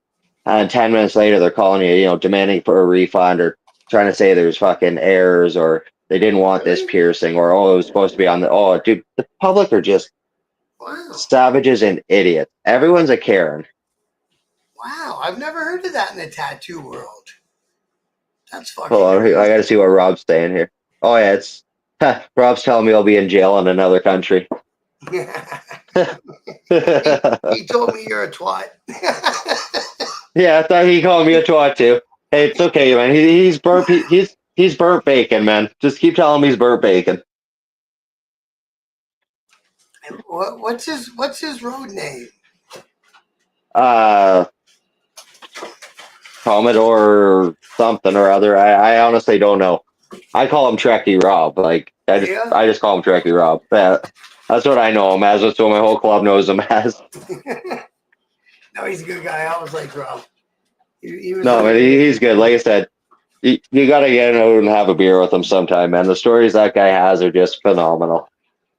And 10 minutes later, they're calling you, demanding for a refund or trying to say there's fucking errors or they didn't want this really? piercing or, oh, it was supposed to be on oh, dude, the public are just Wow. savages and idiots. Everyone's a Karen. Wow. I've never heard of that in the tattoo world. That's Hold fucking on, I got to crazy. see what Rob's saying here. Oh, yeah, it's Rob's telling me I'll be in jail in another country. he told me you're a twat. Yeah, I thought he called me a twat too. Hey, it's okay, man. He's burnt. He's burnt bacon, man. Just keep telling him he's burnt bacon. What's his road name? Uh, Commodore something or other. I honestly don't know. I call him Trekkie Rob. Like Yeah. I just call him Trekkie Rob. That's what I know him as. That's what my whole club knows him as. No, he's a good guy. I always liked Rob. He was No, man, he's good. Like I said, you got to get out and have a beer with him sometime, man. The stories that guy has are just phenomenal.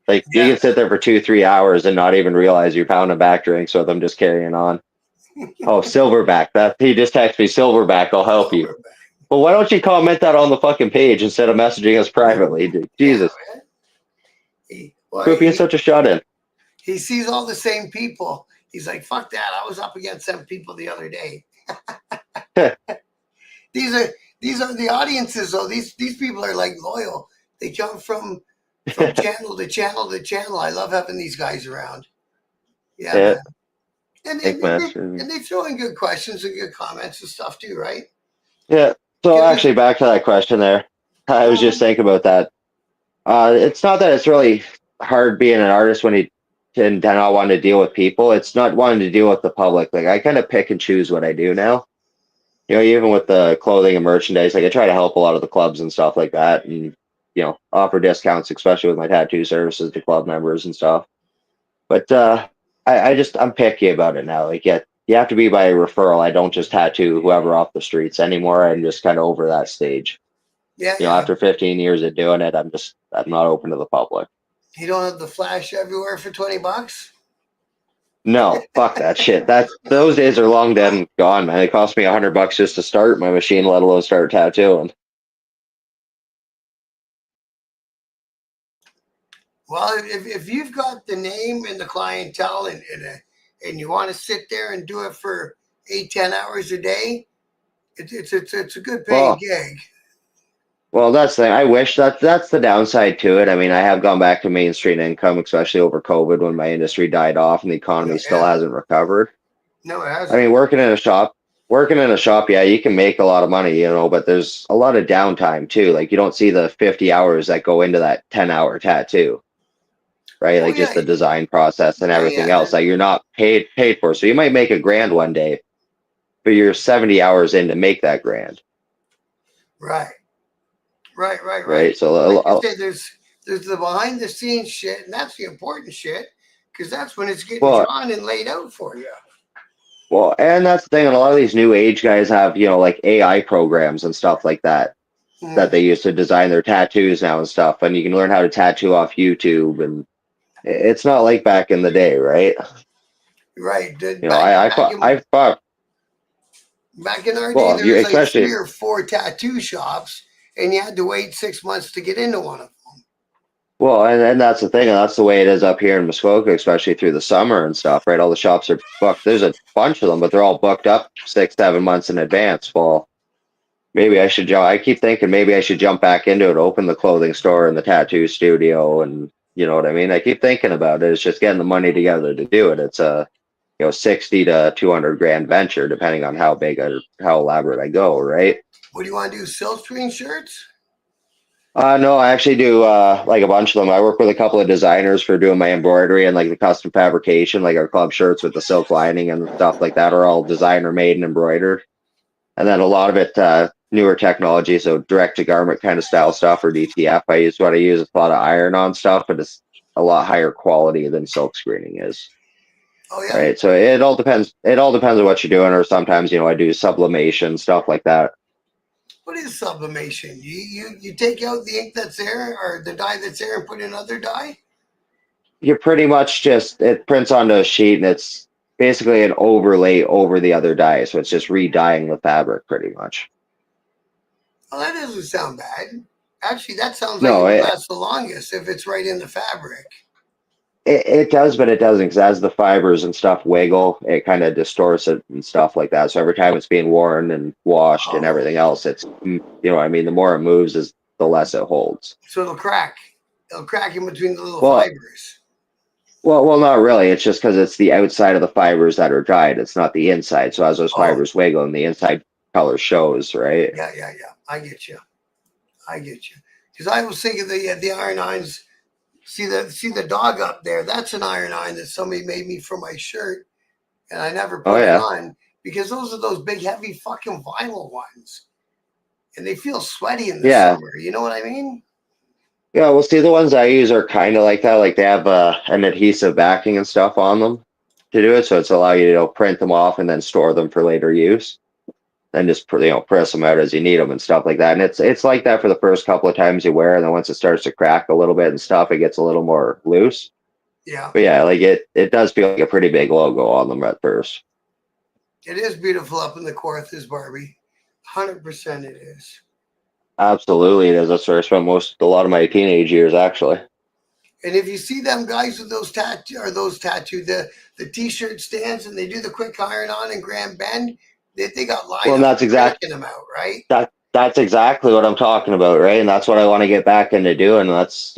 Like you yeah. can sit there for 2-3 hours and not even realize you're pounding back drinks with him, just carrying on. Oh, Silverback. That he just texted me, Silverback. I'll help you. Well, why don't you comment that on the fucking page instead of messaging us privately, dude? Jesus, Yeah, quit being such a shut-in. He sees all the same people. He's like, fuck that. I was up against 7 people the other day. These are the audiences though. These people are like loyal. They jump from channel to channel to channel. I love having these guys around. Yeah, man. And they throw in good questions and good comments and stuff too, right? Yeah. So actually, back to that question there. I was just thinking about that. It's not that it's really hard being an artist when you tend to not want to deal with people. It's not wanting to deal with the public. Like I kind of pick and choose what I do now. You know, even with the clothing and merchandise, like I try to help a lot of the clubs and stuff like that, and offer discounts, especially with my tattoo services to club members and stuff. But I'm picky about it now. Like, yeah, you have to be by referral. I don't just tattoo whoever off the streets anymore. I'm just kind of over that stage. Yeah. After 15 years of doing it, I'm not open to the public. You don't have the flash everywhere for $20? No, fuck that shit. Those days are long dead and gone, man. It cost me $100 just to start my machine, let alone start tattooing. Well, if you've got the name and the clientele and you want to sit there and do it for 8-10 hours a day, it's a good paying gig. Well, that's the thing. I wish that's the downside to it. I mean, I have gone back to mainstream income, especially over COVID when my industry died off and the economy still hasn't recovered. No, it hasn't. I mean, working in a shop, yeah, you can make a lot of money, but there's a lot of downtime too. Like you don't see the 50 hours that go into that 10-hour tattoo, right? Like just the design process and everything else that you're not paid for. So you might make $1,000 one day, but you're 70 hours in to make that $1,000. Right. So like you say, there's the behind the scenes shit, and that's the important shit because that's when it's getting drawn and laid out for you. Well, and that's the thing. And a lot of these new age guys have, like AI programs and stuff like that that they use to design their tattoos now and stuff. And you can learn how to tattoo off YouTube, and it's not like back in the day, right? Right. I thought back in our day, there was like 3 or 4 tattoo shops, and you had to wait 6 months to get into one of them. Well, and that's the thing, and that's the way it is up here in Muskoka, especially through the summer and stuff, right? All the shops are booked. There's a bunch of them, but they're all booked up 6-7 months in advance. Well, maybe I should I keep thinking maybe I should jump back into it, open the clothing store and the tattoo studio, and you know what I mean? I keep thinking about it. It's just getting the money together to do it. It's a 60 to 200 grand venture, depending on how big or how elaborate I go, right? What do you want to do? Silk screen shirts? No, I actually do like a bunch of them. I work with a couple of designers for doing my embroidery and like the custom fabrication, like our club shirts with the silk lining and stuff like that are all designer made and embroidered. And then a lot of it newer technology, so direct to garment kind of style stuff or DTF. I use it's a lot of iron on stuff, but it's a lot higher quality than silk screening is. Oh yeah. Right. So it all depends. It all depends on what you're doing, or sometimes I do sublimation stuff like that. What is sublimation? You take out the ink that's there or the dye that's there and put in other dye? You pretty much it prints onto a sheet and it's basically an overlay over the other dye. So it's just re-dyeing the fabric pretty much. Well, that doesn't sound bad. Actually, that sounds like it lasts the longest if it's right in the fabric. It does, but it doesn't, because as the fibers and stuff wiggle, it kind of distorts it and stuff like that. So every time it's being worn and washed and everything else, it's, what I mean, the more it moves is the less it holds. So it'll crack. It'll crack in between the little Well, fibers. well, not really. It's just because it's the outside of the fibers that are dried. It's not the inside. So as those Oh, fibers wiggle, and the inside color shows, right? yeah. I get you. I get you. Because I was thinking the iron irons. See the dog up there. That's an iron iron that somebody made me for my shirt, and I never Oh put it yeah, on because those are those big, heavy, fucking vinyl ones, and they feel sweaty in the yeah, summer. You know what I mean? yeah. Well, see, the ones I use are kind of like that. Like they have an adhesive backing and stuff on them to do it, so it's allow you to print them off and then store them for later use. Then just press them out as you need them and stuff like that. And it's like that for the first couple of times you wear, and then once it starts to crack a little bit and stuff, it gets a little more loose. Yeah, But yeah, like it does feel like a pretty big logo on them at first. it is beautiful up in the Kawarthas, Barbie. 100% it is. Absolutely, it is. That's where I spent a lot of my teenage years actually. And if you see them guys with those tattoo, the t-shirt stands, and they do the quick iron on in Grand Bend, they got Well, and lineups that's cranking them out, right? that's exactly what I'm talking about, right? And that's what I want to get back into doing. That's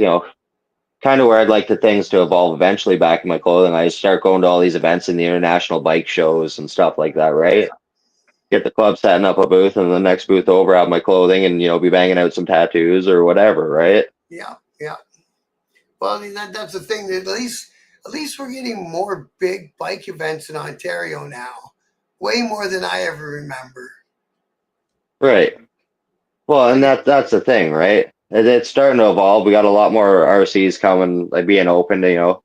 kind of where I'd like the things to evolve eventually back in my clothing. I start going to all these events and the international bike shows and stuff like that, right? Get the club setting up a booth, and the next booth over, have my clothing, and be banging out some tattoos or whatever, right? Yeah. Well, I mean, that's the thing. At least we're getting more big bike events in Ontario now, way more than I ever remember. Right. Well, and Like, that's the thing, right? It's starting to evolve. We got a lot more RCs coming, like being open to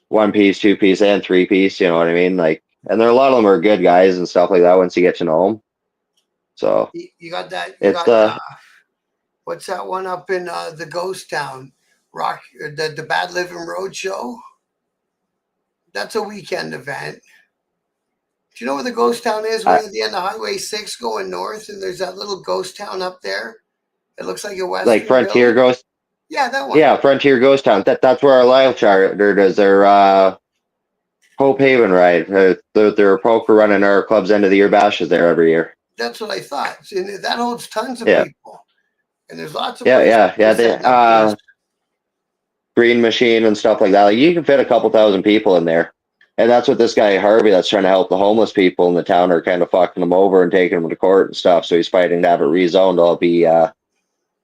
one piece, two piece, and three piece. You know what I mean? Like, and there a lot of them are good guys and stuff like that once you get to know them. So you got that. You it's got what's that one up in the Ghost Town, Rock, the Bad Living Road Show? That's a weekend event. Do you know where the Ghost Town is? I, Way at the end of Highway 6 going north, and there's that little ghost town up there. It looks like a like Western Frontier village. Ghost. Yeah, that one. Yeah, Frontier Ghost Town. That's where our live charter does their Hope Haven ride. Their poker run and our club's end of the year bashes there every year. That's what I thought. And that holds tons of Yeah, people. And there's lots of yeah, places yeah, to yeah. set up these. Green Machine and stuff like that. Like you can fit a couple thousand people in there. And that's what this guy Harvey that's trying to help the homeless people in the town are kind of fucking them over and taking them to court and stuff. So he's fighting to have it rezoned.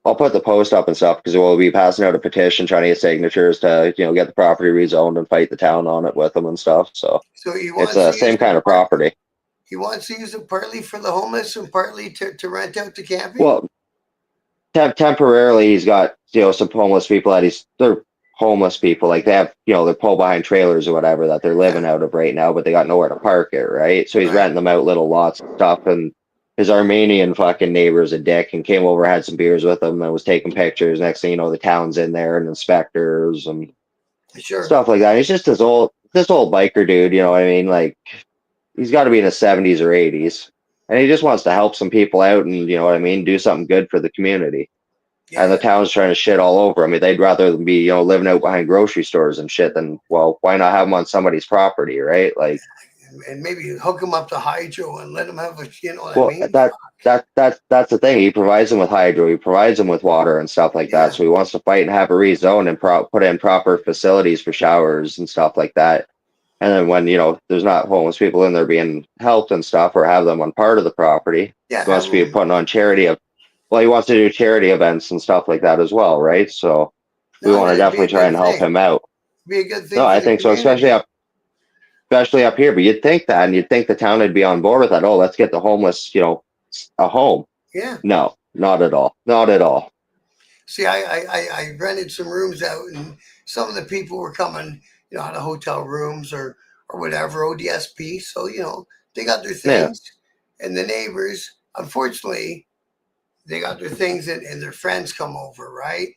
I'll put the post up and stuff because we'll be passing out a petition trying to get signatures to get the property rezoned and fight the town on it with them and stuff. So So it's the same kind of property. he wants to use it partly for the homeless and partly to rent out to camping. Well, temporarily he's got some homeless people that they're homeless people, like they have they're pull behind trailers or whatever that they're living Yeah, out of right now, but they got nowhere to park it, right? So he's right. renting them out little lots and stuff. And his Armenian fucking neighbor's a dick and came over, had some beers with him, and was taking pictures. Next thing you know, the town's in there and inspectors and Sure. stuff like that. He's just this old biker dude, you know what I mean? Like he's got to be in his 70s or 80s, and he just wants to help some people out and what I mean, do something good for the community. And the Yeah. town's trying to shit all over. I mean, they'd rather them be, living out behind grocery stores and shit than, well, why not have them on somebody's property, right? Like, And maybe hook them up to hydro and let them have you know what I well, mean? that's the thing. He provides them with hydro, he provides them with water and stuff like that. Yeah. So he wants to fight and have a rezone and put in proper facilities for showers and stuff like that. And then when there's not homeless people in there being helped and stuff, or have them on part of the property, Yeah. he wants to be putting on he wants to do charity events and stuff like that as well, right? So we No, want to it'd be a definitely try good and help thing. him out. Be a good No, thing for I the think so, especially community. up here. But you'd think that, and you'd think the town would be on board with that. Oh, let's get the homeless, a home. Yeah. No, not at all. Not at all. See, I rented some rooms out, and some of the people were coming, out of hotel rooms or whatever, ODSP. So, they got their Yeah, things. And the neighbors, unfortunately, they got their things, and their friends come over, right?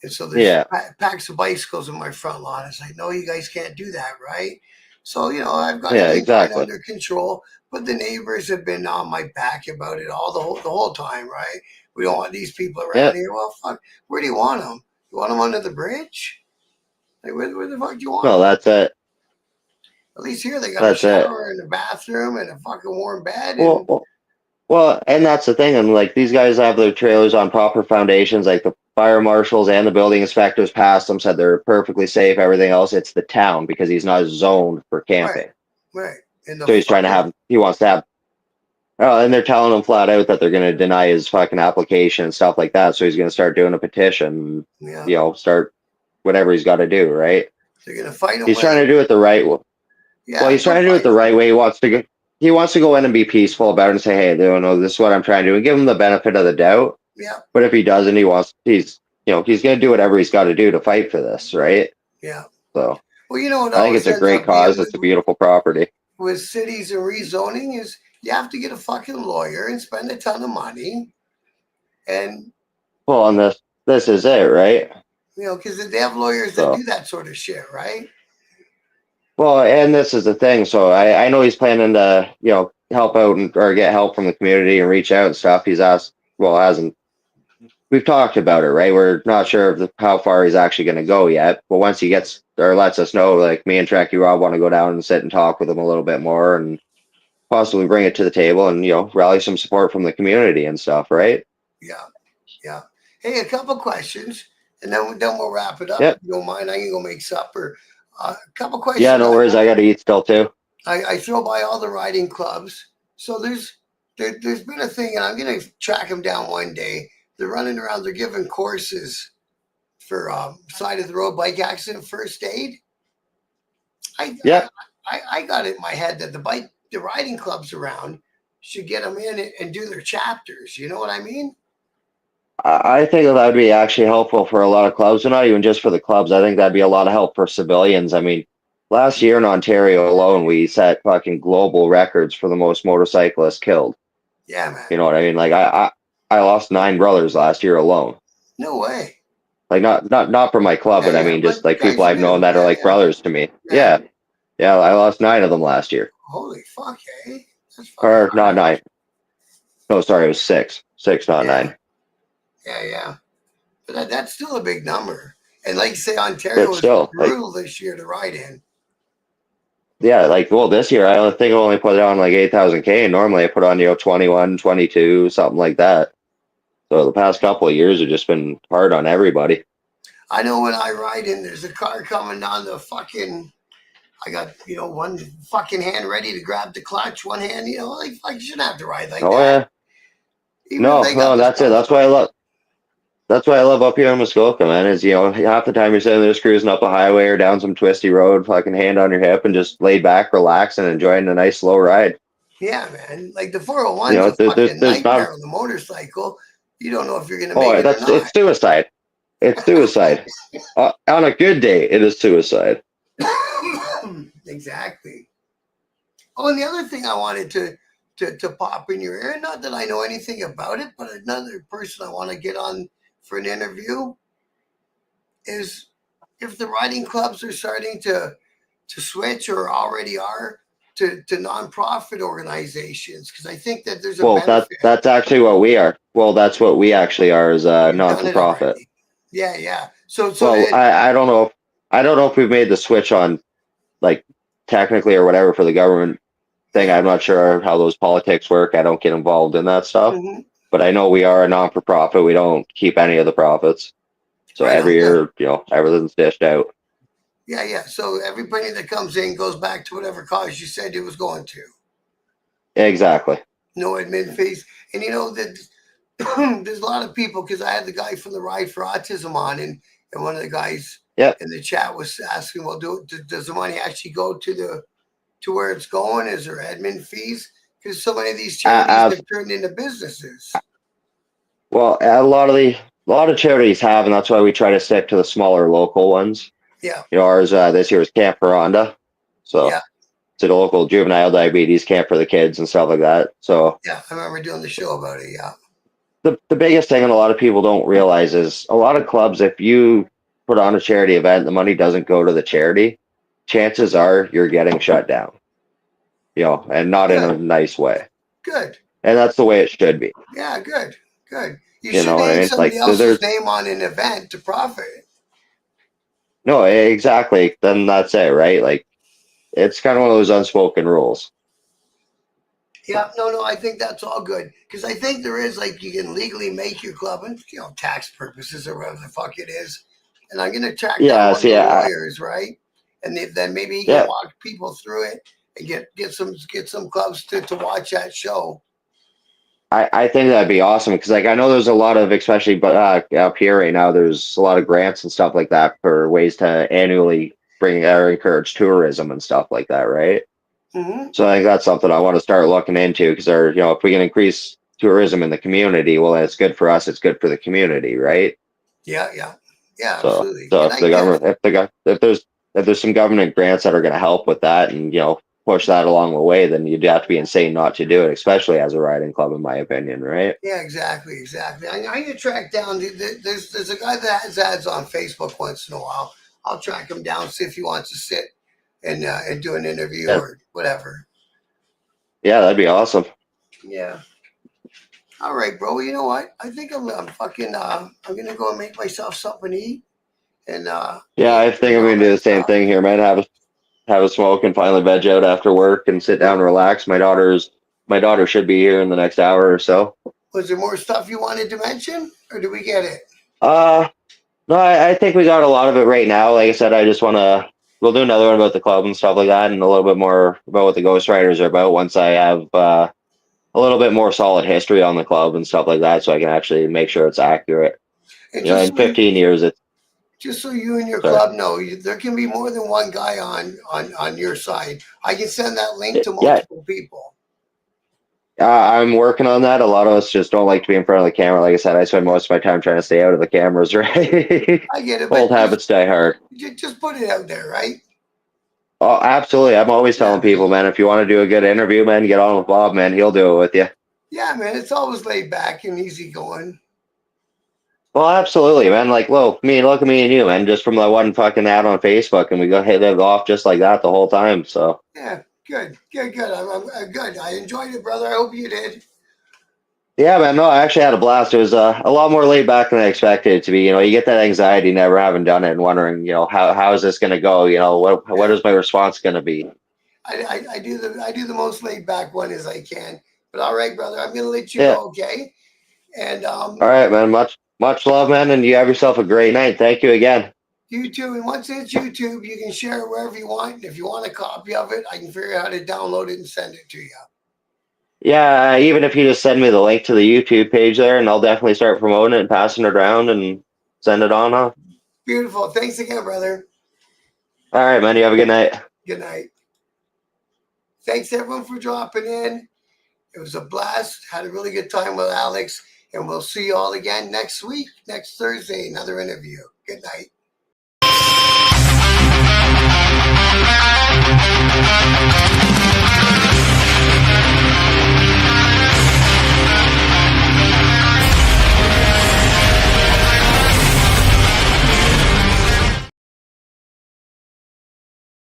And so there's yeah, packs of bicycles in my front lawn. It's like, no, you guys can't do that, right? So, I've got yeah, everything exactly. under control, but the neighbors have been on my back about it the whole time, right? We don't want these people around Yeah. here. Well, fuck, where do you want them? You want them under the bridge? Like, where the fuck do you want No, them? that's it. At least here they got a That's it. shower and a bathroom and a fucking warm bed. Well, And well, Well, and that's the thing. And like these guys have their trailers on proper foundations. Like the fire marshals and the building inspectors passed them, said they're perfectly safe. Everything else, it's the town because he's not zoned for Right, camping. right. And the So he's trying to fucking have. He wants to have. Oh, and they're telling him flat out that they're going to deny his fucking application and stuff like that. So he's going to start doing a petition. yeah, Start whatever he's got to do. Right. they're gonna fight him He's with trying it. to do it the right way. Well, Yeah, he's they'll trying to do it fight the him. right way. He wants to go in and be peaceful about it and say, "Hey, this is what I'm trying to do," and give him the benefit of the doubt. Yeah, But if he doesn't, he's going to do whatever he's got to do to fight for this, right? yeah. So Well, you know what I think always it's a ends great up being cause. It's a beautiful property. with cities and rezoning is you have to get a fucking lawyer and spend a ton of money, and Well, and this is it, right? because they have lawyers that So do that sort of shit, right? well, and this is the thing. So I know he's planning to help out or get help from the community and reach out and stuff. He's asked, well, hasn't. We've talked about it, right? We're not sure how far he's actually going to go yet. But once he gets or lets us know, like me and Tracky Rob want to go down and sit and talk with him a little bit more and possibly bring it to the table and rally some support from the community and stuff, right? Yeah, yeah. Hey, a couple questions, and then we'll wrap it up. Yep. If you don't mind, I can go make supper. A couple Yeah, questions. no worries. I got to eat still too. I throw by all the riding clubs. So there's been a thing, and I'm gonna track them down one day. They're running around. They're giving courses for side of the road bike accident first aid. I, I Yep. I got it in my head that the riding clubs around should get them in and do their chapters. You know what I mean? I think that would be actually helpful for a lot of clubs, and not even just for the clubs. I think that'd be a lot of help for civilians. I mean, last year in Ontario alone, we set fucking global records for the most motorcyclists killed. Yeah, man. You know what I mean? Like I lost 9 brothers last year alone. No way. Like not from my club, Yeah, but I yeah. mean But just like guys people you I've known knew. that are Yeah, like yeah, brothers to me. yeah. Yeah, yeah. I lost 9 of them last year, Holy fuck, eh? That's fucking or not hard. 9. No, sorry, it was 6. 6, not Yeah, 9. yeah, yeah. But that's still a big number. And like you say, Ontario But was still, like. brutal this year to ride in. Yeah, like well, this year I don't think I only put it on like 8,000 K, and normally I put on 21, 22, something like that. So the past couple of years have just been hard on everybody. I know when I ride in, there's a car coming down the fucking. I got one fucking hand ready to grab the clutch, one hand like fuck, you shouldn't have to ride like Oh that. yeah, Even if no, they got no, the that's it. stuff. That's why I love up here in Muskoka, man. Is half the time you're sitting there cruising up a highway or down some twisty road, fucking hand on your hip, and just laid back, relaxing, and enjoying a nice slow ride. Yeah, man. Like the 401's a There's fucking there's not. nightmare on the motorcycle. You don't know if you're gonna make Oh, it or not. it's suicide. It's suicide. On a good day, it is suicide. Exactly. Oh, and the other thing I wanted to pop in your ear, not that I know anything about it, but another person I want to get on for an interview is if the riding clubs are starting to switch or already are to nonprofit organizations, because I think that there's a Well, benefit. that's actually what we are. Well, that's what we actually are as a You've non done for it profit. already. Yeah, yeah. So Well, and I don't know if we've made the switch on like technically or whatever for the government thing. yeah. I'm not sure how those politics work. I don't get involved in that stuff. Mhm. But I know we are a non for profit. We don't keep any of the profits. So Right every on, good. year, everything's dished out. Yeah, yeah. So everybody that comes in goes back to whatever cause you said it was going to. Exactly. No admin fees. And that there's a lot of people because I had the guy from the Ride for Autism on, and one of the guys Yep. in the chat was asking, well, does the money actually go to where it's going? Is there admin fees? Because so many of these charities have turned into businesses. Well, a lot of charities have, and that's why we try to stick to the smaller local ones. Yeah. Ours this year is Camp Rhonda. So Yeah. it's a local juvenile diabetes camp for the kids and stuff like that. So Yeah, I remember doing the show about it. Yeah. the biggest thing, and a lot of people don't realize, is a lot of clubs, if you put on a charity event, the money doesn't go to the charity, chances are you're getting shut down. And not in a nice way. Good. And that's the way it should be. Yeah, good. Good. You You should know what I name mean? somebody Like else's name on an event to profit. no, exactly. Then that's it, right? Like it's kind of one of those unspoken rules. Yeah, no, I think that's all good because I think there is like you can legally make your club and tax purposes or whatever the fuck it is. And I'm gonna track down Yeah, one of see, the lawyers, right? And then maybe he can yeah, walk people through it and get some clubs to watch that show. I think that'd be awesome because like I know there's a lot of, especially but up here right now, there's a lot of grants and stuff like that for ways to annually bring or encourage tourism and stuff like that, right? Hmm. So I think that's something I want to start looking into because if we can increase tourism in the community, well, it's good for us, it's good for the community, right? Yeah, So, absolutely. so And if I the get government, if there's some government grants that are going to help with that and push that along the way, then you'd have to be insane not to do it, especially as a riding club, in my opinion, right? Yeah, exactly. I need to track down. There's a guy that has ads on Facebook once in a while. I'll track him down, see if he wants to sit and do an interview Yeah, or whatever. yeah, that'd be awesome. Yeah. All right, bro. You know what? I think I'm fucking. I'm gonna go and make myself something to eat and Yeah, I think I'm all going to do that the same stuff. thing here, man. Have a smoke and finally veg out after work and sit down and relax. My daughter should be here in the next hour or so. Was there more stuff you wanted to mention, or did we get it? Uh, no, I think we got a lot of it right now. Like I said, I just want to. We'll do another one about the club and stuff like that, and a little bit more about what the Ghost Riders are about once I have a little bit more solid history on the club and stuff like that, so I can actually make sure it's accurate. And In 15 years, it's just so you and your sorry. club know, there can be more than one guy on your side. I can send that link to Yeah, multiple people. I'm working on that. A lot of us just don't like to be in front of the camera. Like I said, I spend most of my time trying to stay out of the cameras, right? I get it, Old but habits die hard. just put it out there, right? Oh, absolutely. I'm always telling Yeah, people, man, if you want to do a good interview, man, get on with Bob, man. He'll do it with you. yeah, man. It's always laid back and easy going. Well, absolutely, man. Like, look at me and you, man. Just from that one fucking ad on Facebook, and we go hit it off just like that the whole time. So, Yeah, good. I'm good. I enjoyed it, brother. I hope you did. yeah, man. No, I actually had a blast. It was a lot more laid back than I expected it to be. You get that anxiety never having done it and wondering, how is this going to go? What Yeah, is my response going to be? I do the most laid back one as I can. But all right, brother, I'm gonna let you Yeah. go, okay? And All right, man. Much love, man, and you have yourself a great night. Thank you again. YouTube, and once it's YouTube, you can share it wherever you want. And if you want a copy of it, I can figure out how to download it and send it to you. Yeah, even if you just send me the link to the YouTube page there, and I'll definitely start promoting it and passing it around and send it on off. Beautiful. Thanks again, brother. All right, man. You have a good night. Good night. Thanks everyone for dropping in. It was a blast. Had a really good time with Alex. And we'll see you all again next week, next Thursday, another interview. Good night.